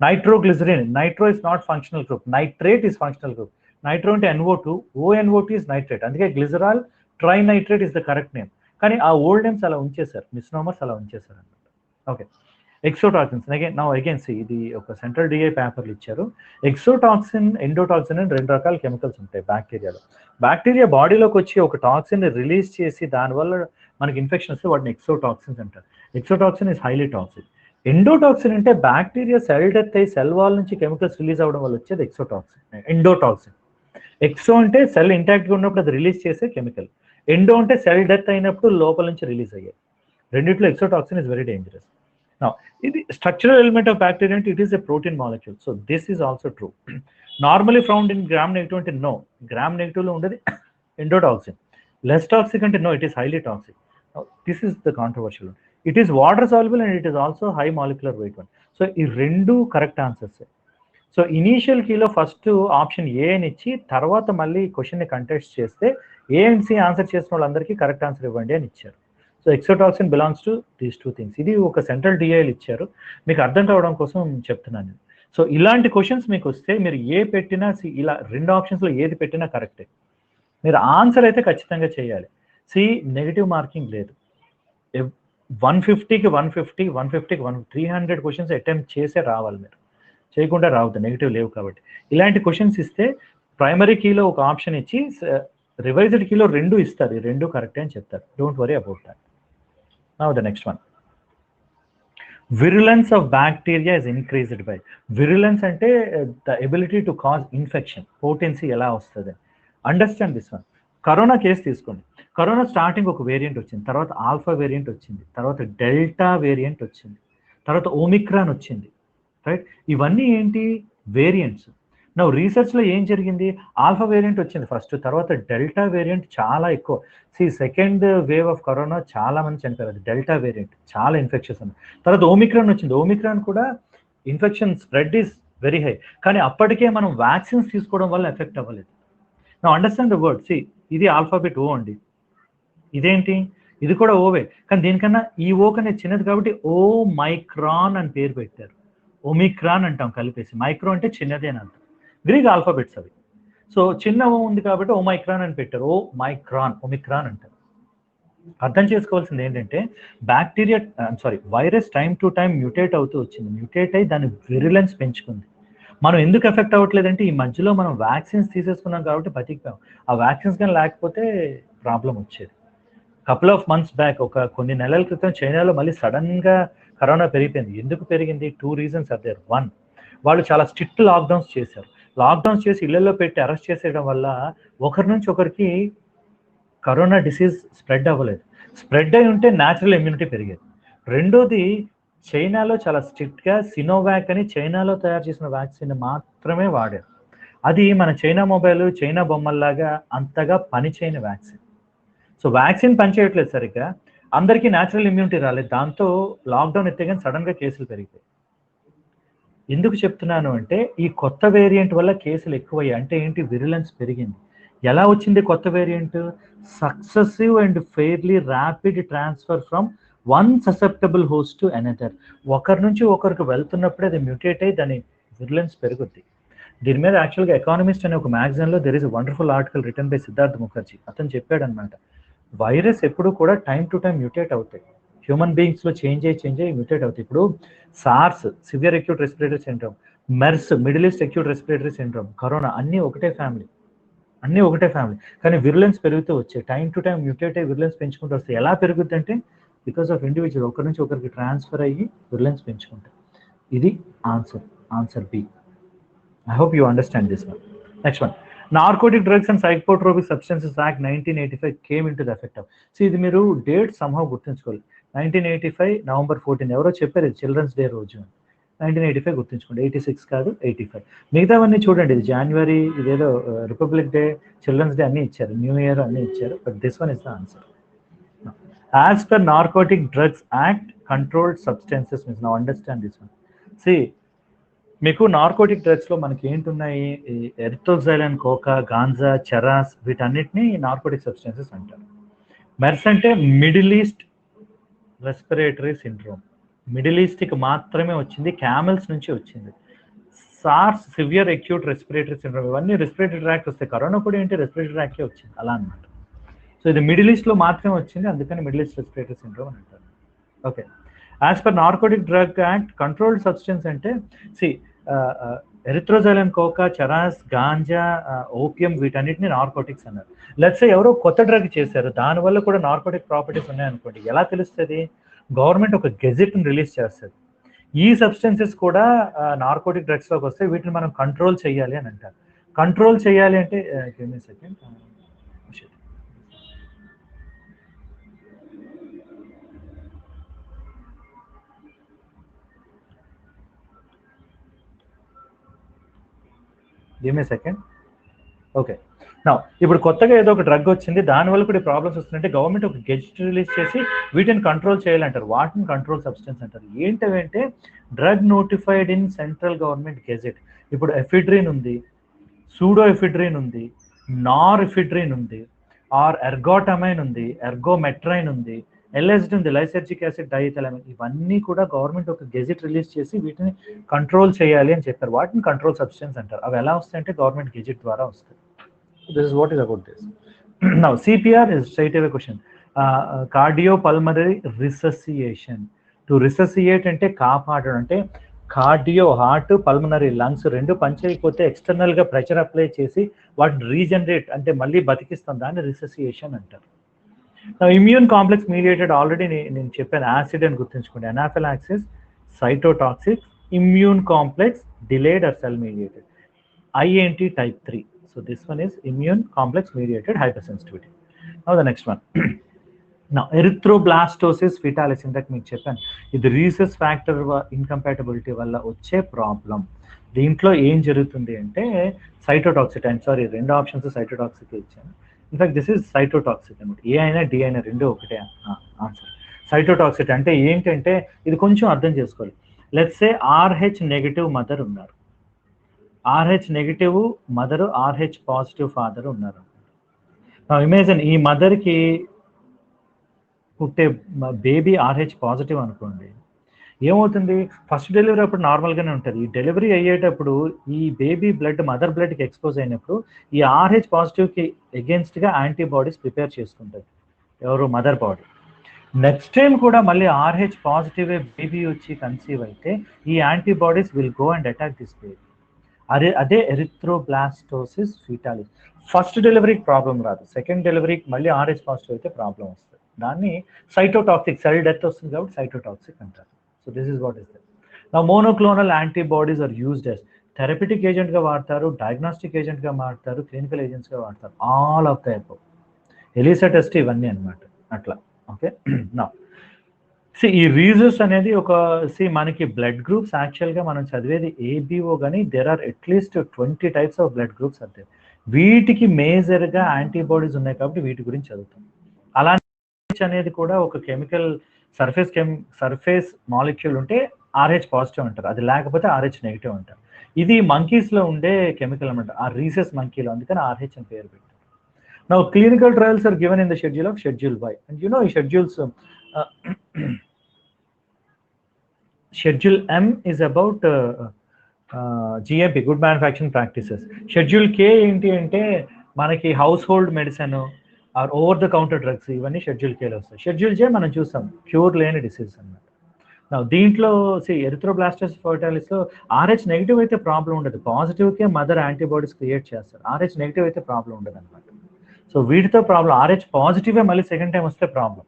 A: Nitroglycerin, nitro is not functional group, nitrate is functional group. Nitro అంటే NO2, ONO2 ఇస్ నైట్రేట్, అందుకే glycerol trinitrate is the correct name. కానీ ఆ ఓల్డ్ నేమ్స్ అలా ఉంచేశారు, మిస్నోమర్స్ అలా ఉంచేశారు అన్నమాట. ఓకే, ఎక్సోటాక్సిన్స్ అగైన్ సి, ఇది ఒక సెంట్రల్ డిఐ పేపర్లు ఇచ్చారు. ఎక్సోటాక్సిన్, ఎండోటాక్సిన్ అని 2 రకాల కెమికల్స్ ఉంటాయి బ్యాక్టీరియాలో. బ్యాక్టీరియా బాడీలోకి వచ్చి ఒక టాక్సిన్ రిలీజ్ చేసి దానివల్ల మనకి ఇన్ఫెక్షన్ వస్తే వాటిని ఎక్సోటాక్సిన్స్ అంటారు. Exotoxin is highly toxic. Endotoxin అంటే బ్యాక్టీరియా సెల్ డెత్ అయ్యి సెల్ వాల్ నుంచి కెమికల్స్ రిలీజ్ అవ్వడం వల్ల వచ్చేది ఎక్సోటాక్సిన్, ఎండోటాక్సిన్. ఎక్సో అంటే సెల్ ఇంటాక్ట్గా ఉన్నప్పుడు అది రిలీజ్ చేసే కెమికల్, ఎండో అంటే సెల్ డెత్ అయినప్పుడు లోపల నుంచి రిలీజ్ అయ్యాయి. రెండిట్లో exotoxin is very dangerous. Now, the structural element of bacteria, it is a protein molecule. So this is also true. Normally found in gram-negative ante no. Gram-negative lo undadi endotoxin. Less toxic ante no, it is highly toxic. Now, this is the controversial one. It is water soluble and it is also high molecular weight one. So ee rendu correct answers. So initial key lo first option A అని ఇచ్చి తర్వాత మళ్ళీ question ని contest చేస్తే A and C answer చేసిన వాళ్ళందరికీ correct answer ఇవ్వండి అని ఇచ్చారు. So exotoxin belongs to these 2 things. ఇది ఒక సెంట్రల్ డిఐలు ఇచ్చారు, మీకు అర్థం కావడం కోసం చెప్తున్నాను. సో ఇలాంటి క్వశ్చన్స్ మీకు వస్తే మీరు ఏ పెట్టినా ఇలా 2 ఆప్షన్స్లో ఏది పెట్టినా కరెక్టే, మీరు ఆన్సర్ అయితే ఖచ్చితంగా చేయాలి. సి, నెగిటివ్ మార్కింగ్ లేదు. 150కి 150, 150కి 300 క్వశ్చన్స్ అటెంప్ట్ చేసే రావాలి, మీరు చేయకుండా రావద్దు, నెగిటివ్ లేవు కాబట్టి. ఇలాంటి క్వశ్చన్స్ ఇస్తే ప్రైమరీ కీలో ఒక ఆప్షన్ ఇచ్చి రివైజ్డ్ కీలో 2 ఇస్తారు, ఈ 2 కరెక్టే అని చెప్తారు. Don't worry about that. Now the next one. Virulence of bacteria is increased by. Virulence ante the ability to cause infection, potency ఎలా వస్తుంది. Understand this one. Corona case తీసుకోండి. కరోనా స్టార్టింగ్ ఒక వేరియంట్ వచ్చింది, తర్వాత ఆల్ఫా వేరియంట్ వచ్చింది, తర్వాత delta variant వచ్చింది, తర్వాత ఓమిక్రాన్ వచ్చింది, రైట్? ఇవన్నీ ఏంటి, వేరియంట్స్. నా రీసెర్చ్లో ఏం జరిగింది, ఆల్ఫా వేరియంట్ వచ్చింది ఫస్ట్, తర్వాత డెల్టా వేరియంట్ చాలా ఎక్కువ. సెకండ్ వేవ్ ఆఫ్ కరోనా చాలా మంది చనిపోయారు, అది డెల్టా వేరియంట్, చాలా ఇన్ఫెక్షన్స్ ఉంది. తర్వాత ఓమిక్రాన్ వచ్చింది, ఓమిక్రాన్ కూడా infection spread is very high, కానీ అప్పటికే మనం వ్యాక్సిన్స్ తీసుకోవడం వల్ల ఎఫెక్ట్ అవ్వలేదు. నా అండర్స్టాండ్ ద వర్డ్. ఇది ఆల్ఫాబెట్ ఓ అండి, ఇదేంటి, ఇది కూడా ఓవే, కానీ దీనికన్నా ఈ ఓ కనే చిన్నది కాబట్టి ఓ మైక్రాన్ అని పేరు పెట్టారు. ఒమిక్రాన్ అంటాం కలిపేసి, మైక్రో అంటే చిన్నది అని అంటాం, గ్రీక్ ఆల్ఫాబెట్స్ అవి. సో చిన్న ఓ ఉంది కాబట్టి ఓమైక్రాన్ అని పెట్టారు, ఓ మైక్రాన్, ఒమిక్రాన్ అంటారు. అర్థం చేసుకోవాల్సింది ఏంటంటే bacteria virus time to time mutate అవుతూ వచ్చింది, మ్యూటేట్ అయ్యి దాని విరులెన్స్ పెంచుకుంది. మనం ఎందుకు ఎఫెక్ట్ అవ్వట్లేదంటే ఈ మధ్యలో మనం వ్యాక్సిన్స్ తీసేసుకున్నాం కాబట్టి బతికిపోయాం. ఆ వ్యాక్సిన్స్ కానీ లేకపోతే ప్రాబ్లం వచ్చేది. కపుల్ ఆఫ్ మంత్స్ బ్యాక్, ఒక కొన్ని నెలల క్రితం చైనాలో మళ్ళీ సడన్గా కరోనా పెరిగిపోయింది. ఎందుకు పెరిగింది? 2 రీజన్స్ ఆర్ దేర్. 1, వాళ్ళు చాలా స్ట్రిక్ట్ లాక్డౌన్స్ చేశారు. లాక్డౌన్స్ చేసి ఇళ్లలో పెట్టి అరెస్ట్ చేసేయడం వల్ల ఒకరి నుంచి ఒకరికి కరోనా డిసీజ్ స్ప్రెడ్ అవ్వలేదు. స్ప్రెడ్ అయి ఉంటే న్యాచురల్ ఇమ్యూనిటీ పెరిగేది. రెండోది, చైనాలో చాలా స్ట్రిక్ట్గా సినోవాక్ అని చైనాలో తయారు చేసిన వ్యాక్సిన్ మాత్రమే వాడారు. అది మన చైనా మొబైల్, చైనా బొమ్మల్లాగా అంతగా పనిచేయని వ్యాక్సిన్. సో వ్యాక్సిన్ పనిచేయట్లేదు సరిగ్గా, అందరికీ న్యాచురల్ ఇమ్యూనిటీ రాలేదు, దాంతో లాక్డౌన్ ఎత్తే కానీ సడన్గా కేసులు పెరిగిపోయాయి. ఎందుకు చెప్తున్నాను అంటే ఈ కొత్త వేరియంట్ వల్ల కేసులు ఎక్కువయ్యాయి. అంటే ఏంటి, విరులెన్స్ పెరిగింది. ఎలా వచ్చింది కొత్త variant? Successive and fairly rapid transfer from one susceptible host to another. ఒకరి నుంచి ఒకరికి వెళ్తున్నప్పుడే అది మ్యూటేట్ అయ్యి దాని విరులెన్స్ పెరుగుద్ది. దీని మీద యాక్చువల్గా ఎకానమిస్ట్ అనే ఒక మ్యాగజైన్లో there is a wonderful article written by Siddhartha Mukherjee. అతను చెప్పాడు అనమాట, వైరస్ ఎప్పుడు కూడా టైం టు టైం మ్యూటేట్ అవుతాయి, హ్యూమన్ బీయింగ్స్లో చేంజ్ అయ్యి మ్యూటేట్ అవుతాయి. ఇప్పుడు SARS, severe acute respiratory syndrome, MERS, Middle East acute respiratory syndrome, corona, అన్నీ ఒకటే ఫ్యామిలీ. కానీ విరులెన్స్ పెరుగుతూ వచ్చాయి, టైం టు టైం మ్యూటేట్ అయ్యి విరులెన్స్ పెంచుకుంటూ వస్తాయి. ఎలా పెరుగుద్ది అంటే బికాస్ ఆఫ్ ఇండివిజువల్, ఒకరి నుంచి ఒకరికి ట్రాన్స్ఫర్ అయ్యి విరులెన్స్ పెంచుకుంటాయి. ఇది answer B. I hope you understand this one. Next one. Narcotic drugs and psychotropic substances Act 1985 came into the effect of. See, ఇది మీరు డేట్ somehow గుర్తుంచుకోవాలి. 1985 నవంబర్ 14 ఎవరో చెప్పారు, ఇది చిల్డ్రన్స్ డే రోజు. 1985 గుర్తుంచుకోండి, 86 కాదు 85. మిగతావన్నీ చూడండి, ఇది జనవరి, ఇదేదో రిపబ్లిక్ డే, చిల్డ్రన్స్ డే అన్నీ ఇచ్చారు, న్యూ ఇయర్ అన్నీ ఇచ్చారు, but this one is the answer. As per Narcotic Drugs Act, controlled substances means, now understand this one. See, మీకు నార్కోటిక్ డ్రగ్స్లో మనకి ఏంటున్నాయి, ఎరిథ్రోజైలిన్, కోకా, గాంజా, చెరాస్, వీటన్నిటిని నార్కోటిక్ సబ్స్టెన్సెస్ అంటారు. మెర్స్ అంటే Middle East respiratory syndrome, Middle ఈస్ట్కి మాత్రమే వచ్చింది, క్యామెల్స్ నుంచి వచ్చింది. SARS, severe acute respiratory syndrome, ఇవన్నీ రెస్పిరేటరీ ట్రాక్ట్ వస్తాయి. కరోనా కూడా ఏంటి రెస్పిరేటరీ ట్రాక్టే వచ్చింది అలా అనమాట. సో ఇది మిడిల్ ఈస్ట్లో మాత్రమే వచ్చింది, అందుకని మిడిల్ ఈస్ట్ రెస్పిరేటరీ సిండ్రోమ్ అని అంటారు. Okay, as per narcotic drug act, controlled substance అంటే see erythroxylin, coca, charas, ganja, opium, వీటన్నిటిని నార్కోటిక్స్ అన్నారు. లెట్స్ సే ఎవరో కొత్త డ్రగ్ చేశారు, దానివల్ల కూడా నార్కోటిక్ ప్రాపర్టీస్ ఉన్నాయనుకోండి, ఎలా తెలుస్తుంది? గవర్నమెంట్ ఒక గెజెట్ని రిలీజ్ చేస్తుంది, ఈ సబ్స్టెన్సెస్ కూడా నార్కోటిక్ డ్రగ్స్లోకి వస్తే వీటిని మనం కంట్రోల్ చేయాలి అని అంటారు. కంట్రోల్ చేయాలి అంటే second, give me second. Okay, నా ఇప్పుడు కొత్తగా ఏదో ఒక డ్రగ్ వచ్చింది, దానివల్ల కూడా ప్రాబ్లమ్స్ వస్తుందంటే గవర్నమెంట్ ఒక గెజెట్ రిలీజ్ చేసి వీటిని కంట్రోల్ చేయాలంటారు, వాటిని కంట్రోల్ సబ్స్టెన్స్ అంటారు. ఏంటంటే drug notified in central government gazette. ఇప్పుడు ఎఫిడ్రిన్ ఉంది, సూడో ఎఫిడ్రిన్ ఉంది, నార్ ఎఫిడ్రిన్ ఉంది, ఆర్ ఎర్గోటమైన్ ఉంది, ఎర్గోమెట్రైన్ ఉంది, ఎల్ఎస్డి ఉంది, లైసెర్జిక్ యాసిడ్ డైథైలమైన్, ఇవన్నీ కూడా గవర్నమెంట్ ఒక గెజెట్ రిలీజ్ చేసి వీటిని కంట్రోల్ చేయాలి అని చెప్పారు, వాటిని కంట్రోల్ సబ్స్టెన్స్ అంటారు. అవి ఎలా వస్తాయంటే గవర్నమెంట్ గెజెట్ ద్వారా వస్తాయి. This is what is about this. Now CPR is straight away question. Cardiopulmonary resuscitation. To resuscitate అంటే కాపాడడం, అంటే కార్డియో, హార్ట్, పల్మనరీ, లంగ్స్ రెండు పనిచేయకపోతే ఎక్స్టర్నల్ గా ప్రెషర్ అప్లై చేసి వాటిని రీజనరేట్ అంటే మళ్ళీ బతికిస్తాం, దాన్ని రిససియేషన్ అంటారు. ఇమ్యూన్ కాంప్లెక్స్ మీడియేటెడ్, ఆల్రెడీ నేను చెప్పాను, యాసిడ్ అని గుర్తుంచుకోండి. Anaphylaxis, cytotoxic, immune complex delayed or cell mediated, INT type 3. So this one is immune complex mediated hypersensitivity. Now the next one. Now erythroblastosis fetalis, ఇంతకు మీకు చెప్పాను, ఇది రీసెస్ ఫ్యాక్టర్ ఇన్కంపాటబిలిటీ వల్ల వచ్చే ప్రాబ్లం. దీంట్లో ఏం జరుగుతుంది అంటే సైటోటాక్సిక్, ఐమ్ సారీ రెండు ఆప్షన్స్ సైటోటాక్సిక్ ఇచ్చాను, ఇన్ఫాక్ట్ దిస్ ఇస్ సైటోటాక్సిక్ అనమాట. ఏ అయినా డి అయినా రెండు ఒకటే ఆన్సర్. సైటోటాక్సిక్ అంటే ఏంటంటే ఇది కొంచెం అర్థం చేసుకోవాలి. Let's say RH negative mother ఉన్నారు, RH negative mother, RH positive father ఉన్నారు. ఇమేజిన్ ఈ మదర్కి పుట్టే బేబీ RH పాజిటివ్ అనుకోండి, ఏమవుతుంది? ఫస్ట్ డెలివరీ అప్పుడు నార్మల్గానే ఉంటుంది, ఈ డెలివరీ అయ్యేటప్పుడు ఈ బేబీ బ్లడ్ మదర్ బ్లడ్కి ఎక్స్పోజ్ అయినప్పుడు ఈ RH పాజిటివ్కి ఎగెన్స్ట్గా యాంటీబాడీస్ ప్రిపేర్ చేసుకుంటుంది ఎవరు? Mother body. నెక్స్ట్ టైం కూడా మళ్ళీ RH పాజిటివ్ బేబీ వచ్చి కన్సీవ్ అయితే ఈ antibodies will go and attack this baby. అదే ఎరిథ్రోబ్లాస్టోసిస్ ఫీటాలిస్. ఫస్ట్ డెలివరీకి ప్రాబ్లం రాదు, సెకండ్ డెలివరీకి మళ్ళీ RH పాజిటివ్ అయితే ప్రాబ్లం వస్తుంది, దాన్ని సైటోటాక్సిక్, సెల్ డెత్ వస్తుంది కాబట్టి సైటోటాక్సిక్ అంటారు. So this is what is that. నా monoclonal antibodies are used as therapeutic ఏజెంట్గా వాడతారు, డయాగ్నాస్టిక్ ఏజెంట్గా వాడతారు, క్లినికల్ ఏజెంట్స్గా వాడతారు, all of the above. ELISA test ఇవన్నీ అనమాట అట్లా. ఓకే, నా ఈ రీజన్స్ అనేది ఒక మనకి బ్లడ్ గ్రూప్స్ యాక్చువల్గా మనం చదివేది ఏబిఓ, కానీ there are at least 20 types of blood groups అంటే వీటికి మేజర్గా యాంటీబాడీస్ ఉన్నాయి కాబట్టి వీటి గురించి చదువుతాం. అలాంటి అనేది కూడా ఒక కెమికల్ సర్ఫేస్ మాలిక్యూల్ ఉంటే RH పాజిటివ్ అంటారు, అది లేకపోతే RH నెగిటివ్ అంటారు. ఇది మంకీస్లో ఉండే కెమికల్ అనమాట, ఆ రీసెస్ మంకీలో, అందుకని RH అని పేరు పెట్టారు. Now clinical trials are given in the schedule of Schedule Y, and you know schedules. Schedule M is about GMP, good manufacturing practices. Schedule K ఏంటి అంటే మనకి house hold medicine or over the counter drugs, ఇవన్నీ schedule Khelo వస్తాయి. Schedule J మనం చూస్తాం cure లేని disease అన్నమాట. దీంట్లో ఎరిథ్రోబ్లాస్టోసిస్ ఫర్టాలిస్లో RH నెగిటివ్ అయితే ప్రాబ్లం ఉండదు, పాజిటివ్కే మదర్ యాంటీబాడీస్ క్రియేట్ చేస్తారు, RH నెగిటివ్ అయితే ప్రాబ్లం ఉండదు అనమాట. సో వీటితో ప్రాబ్లం, RH పాజిటివే మళ్ళీ సెకండ్ టైం వస్తే ప్రాబ్లం,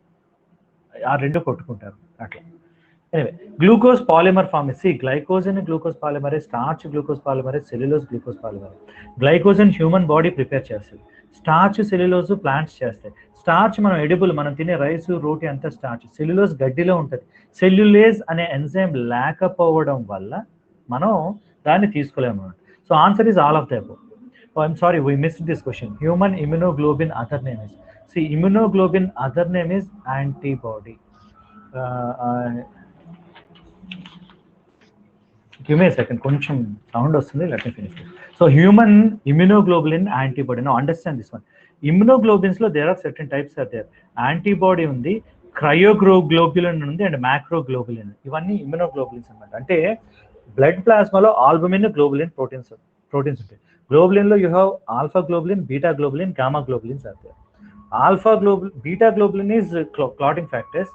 A: ఆ రెండు కొట్టుకుంటారు అట్లా. Anyway, glucose polymer forms, glycogen glucose polymerase, starch glucose polymerase, cellulose glucose polymerase. Glycogen human body prepare చేస్తుంది, స్టార్చ్ సెల్యులోజ్ ప్లాంట్స్ చేస్తాయి. స్టార్చ్ మనం ఎడిబుల్, మనం తినే రైస్ రోటీ అంతా స్టార్చ్. సెల్యులోజ్ గడ్డిలో ఉంటుంది, సెల్యులేజ్ అనే ఎంజైమ్ లేకపోవడం వల్ల మనం దాన్ని తీసుకోలేము అన్నమాట. So answer is all of the above. I'm sorry, we missed this question. Human immunoglobulin, other name is. See, immunoglobulin other name is antibody. Give me a second, కొంచెం sound వస్తుంది, let me finish this. So human immunoglobulin antibody. Now understand this one. Immunoglobulins లో there are certain types are there. Antibody ఉంది, క్రయోగ్లోబులిన్ ఉంది, and మ్యాక్రోగ్లోబులిన్. ఇవన్నీ immunoglobulins అన్నమాట. అంటే blood ప్లాస్మాలో albumin, globulin proteins ఉంటాయి. గ్లోబులిన్ లో you have alpha globulin, beta globulin, gamma globulins are there. Beta globulin is clotting factors,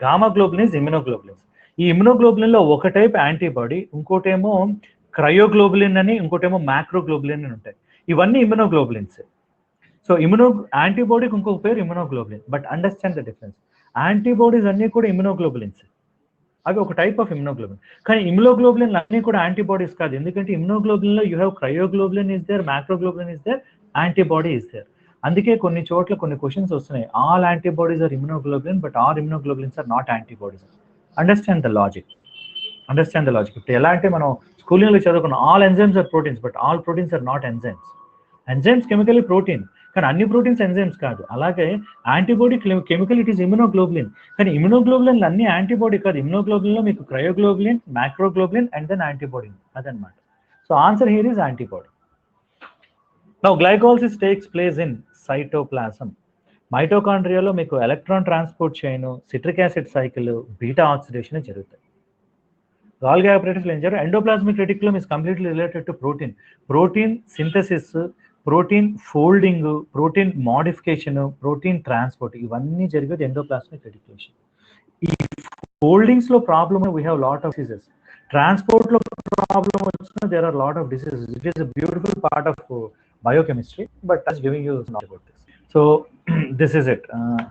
A: gamma globulin is immunoglobulins. ఈ immunoglobulin లో ఒక టైప్ యాంటీబాడీ, ఇంకోటేమో క్రయోగ్లోబులిన్ అని, ఇంకోటేమో మ్యాక్రోగ్లోబులిన్ అని ఉంటాయి. ఇవన్నీ ఇమ్యునోగ్లోబులిన్స్. సో యాంటీబాడీకి ఇంకొక పేరు immunoglobulin. But understand the difference. Antibodies అన్నీ కూడా ఇమ్యునోగ్లోబులిన్స్, అవి ఒక టైప్ ఆఫ్ ఇమ్యునోగ్లోబులిన్. కానీ ఇమ్యునోగ్లోబులిన్ అన్నీ కూడా యాంటీబాడీస్ కాదు. ఎందుకంటే ఇమ్యునోగ్లోబులిన్ లో you have cryoglobulin is there, macroglobulin is there, antibody is there. అందుకే కొన్ని చోట్ల కొన్ని క్వశ్చన్స్ వస్తున్నాయి, all antibodies are immunoglobulin but all immunoglobulins are not antibodies. Understand the logic. ఇప్పుడు ఎలా అంటే మనం స్కూలింగ్లో చదువుకున్న all enzymes are proteins but all proteins are not enzymes. Enzymes chemically protein, కానీ అన్ని ప్రోటీన్స్ ఎంజైమ్స్ కాదు. అలాగే antibody chemical it is immunoglobulin, కానీ ఇమ్యునోగ్లోబులిన్ అన్ని యాంటీబాడీ కాదు. ఇమ్యునోగ్లోబులిన్ లో మీకు cryoglobulin, macroglobulin and then antibody, అదనమాట. So answer here is antibody. Now glycolysis takes place in cytoplasm. మైటోకాండ్రియాలో మీకు electron transport chain, citric acid cycle, beta oxidation జరుగుతాయి. Golgi ఆపరేటర్స్లో ఏం చేయాలి? Endoplasmic reticulum is completely related to protein synthesis, protein folding, protein modification, protein transport, ఇవన్నీ జరిగేది endoplasmic reticulation. ఈ foldings లో problem, we have lot of diseases. Transport లో problem వచ్చిన there are lot of diseases. It is a beautiful part of biochemistry, but I'm giving you knowledge about this. So this is it.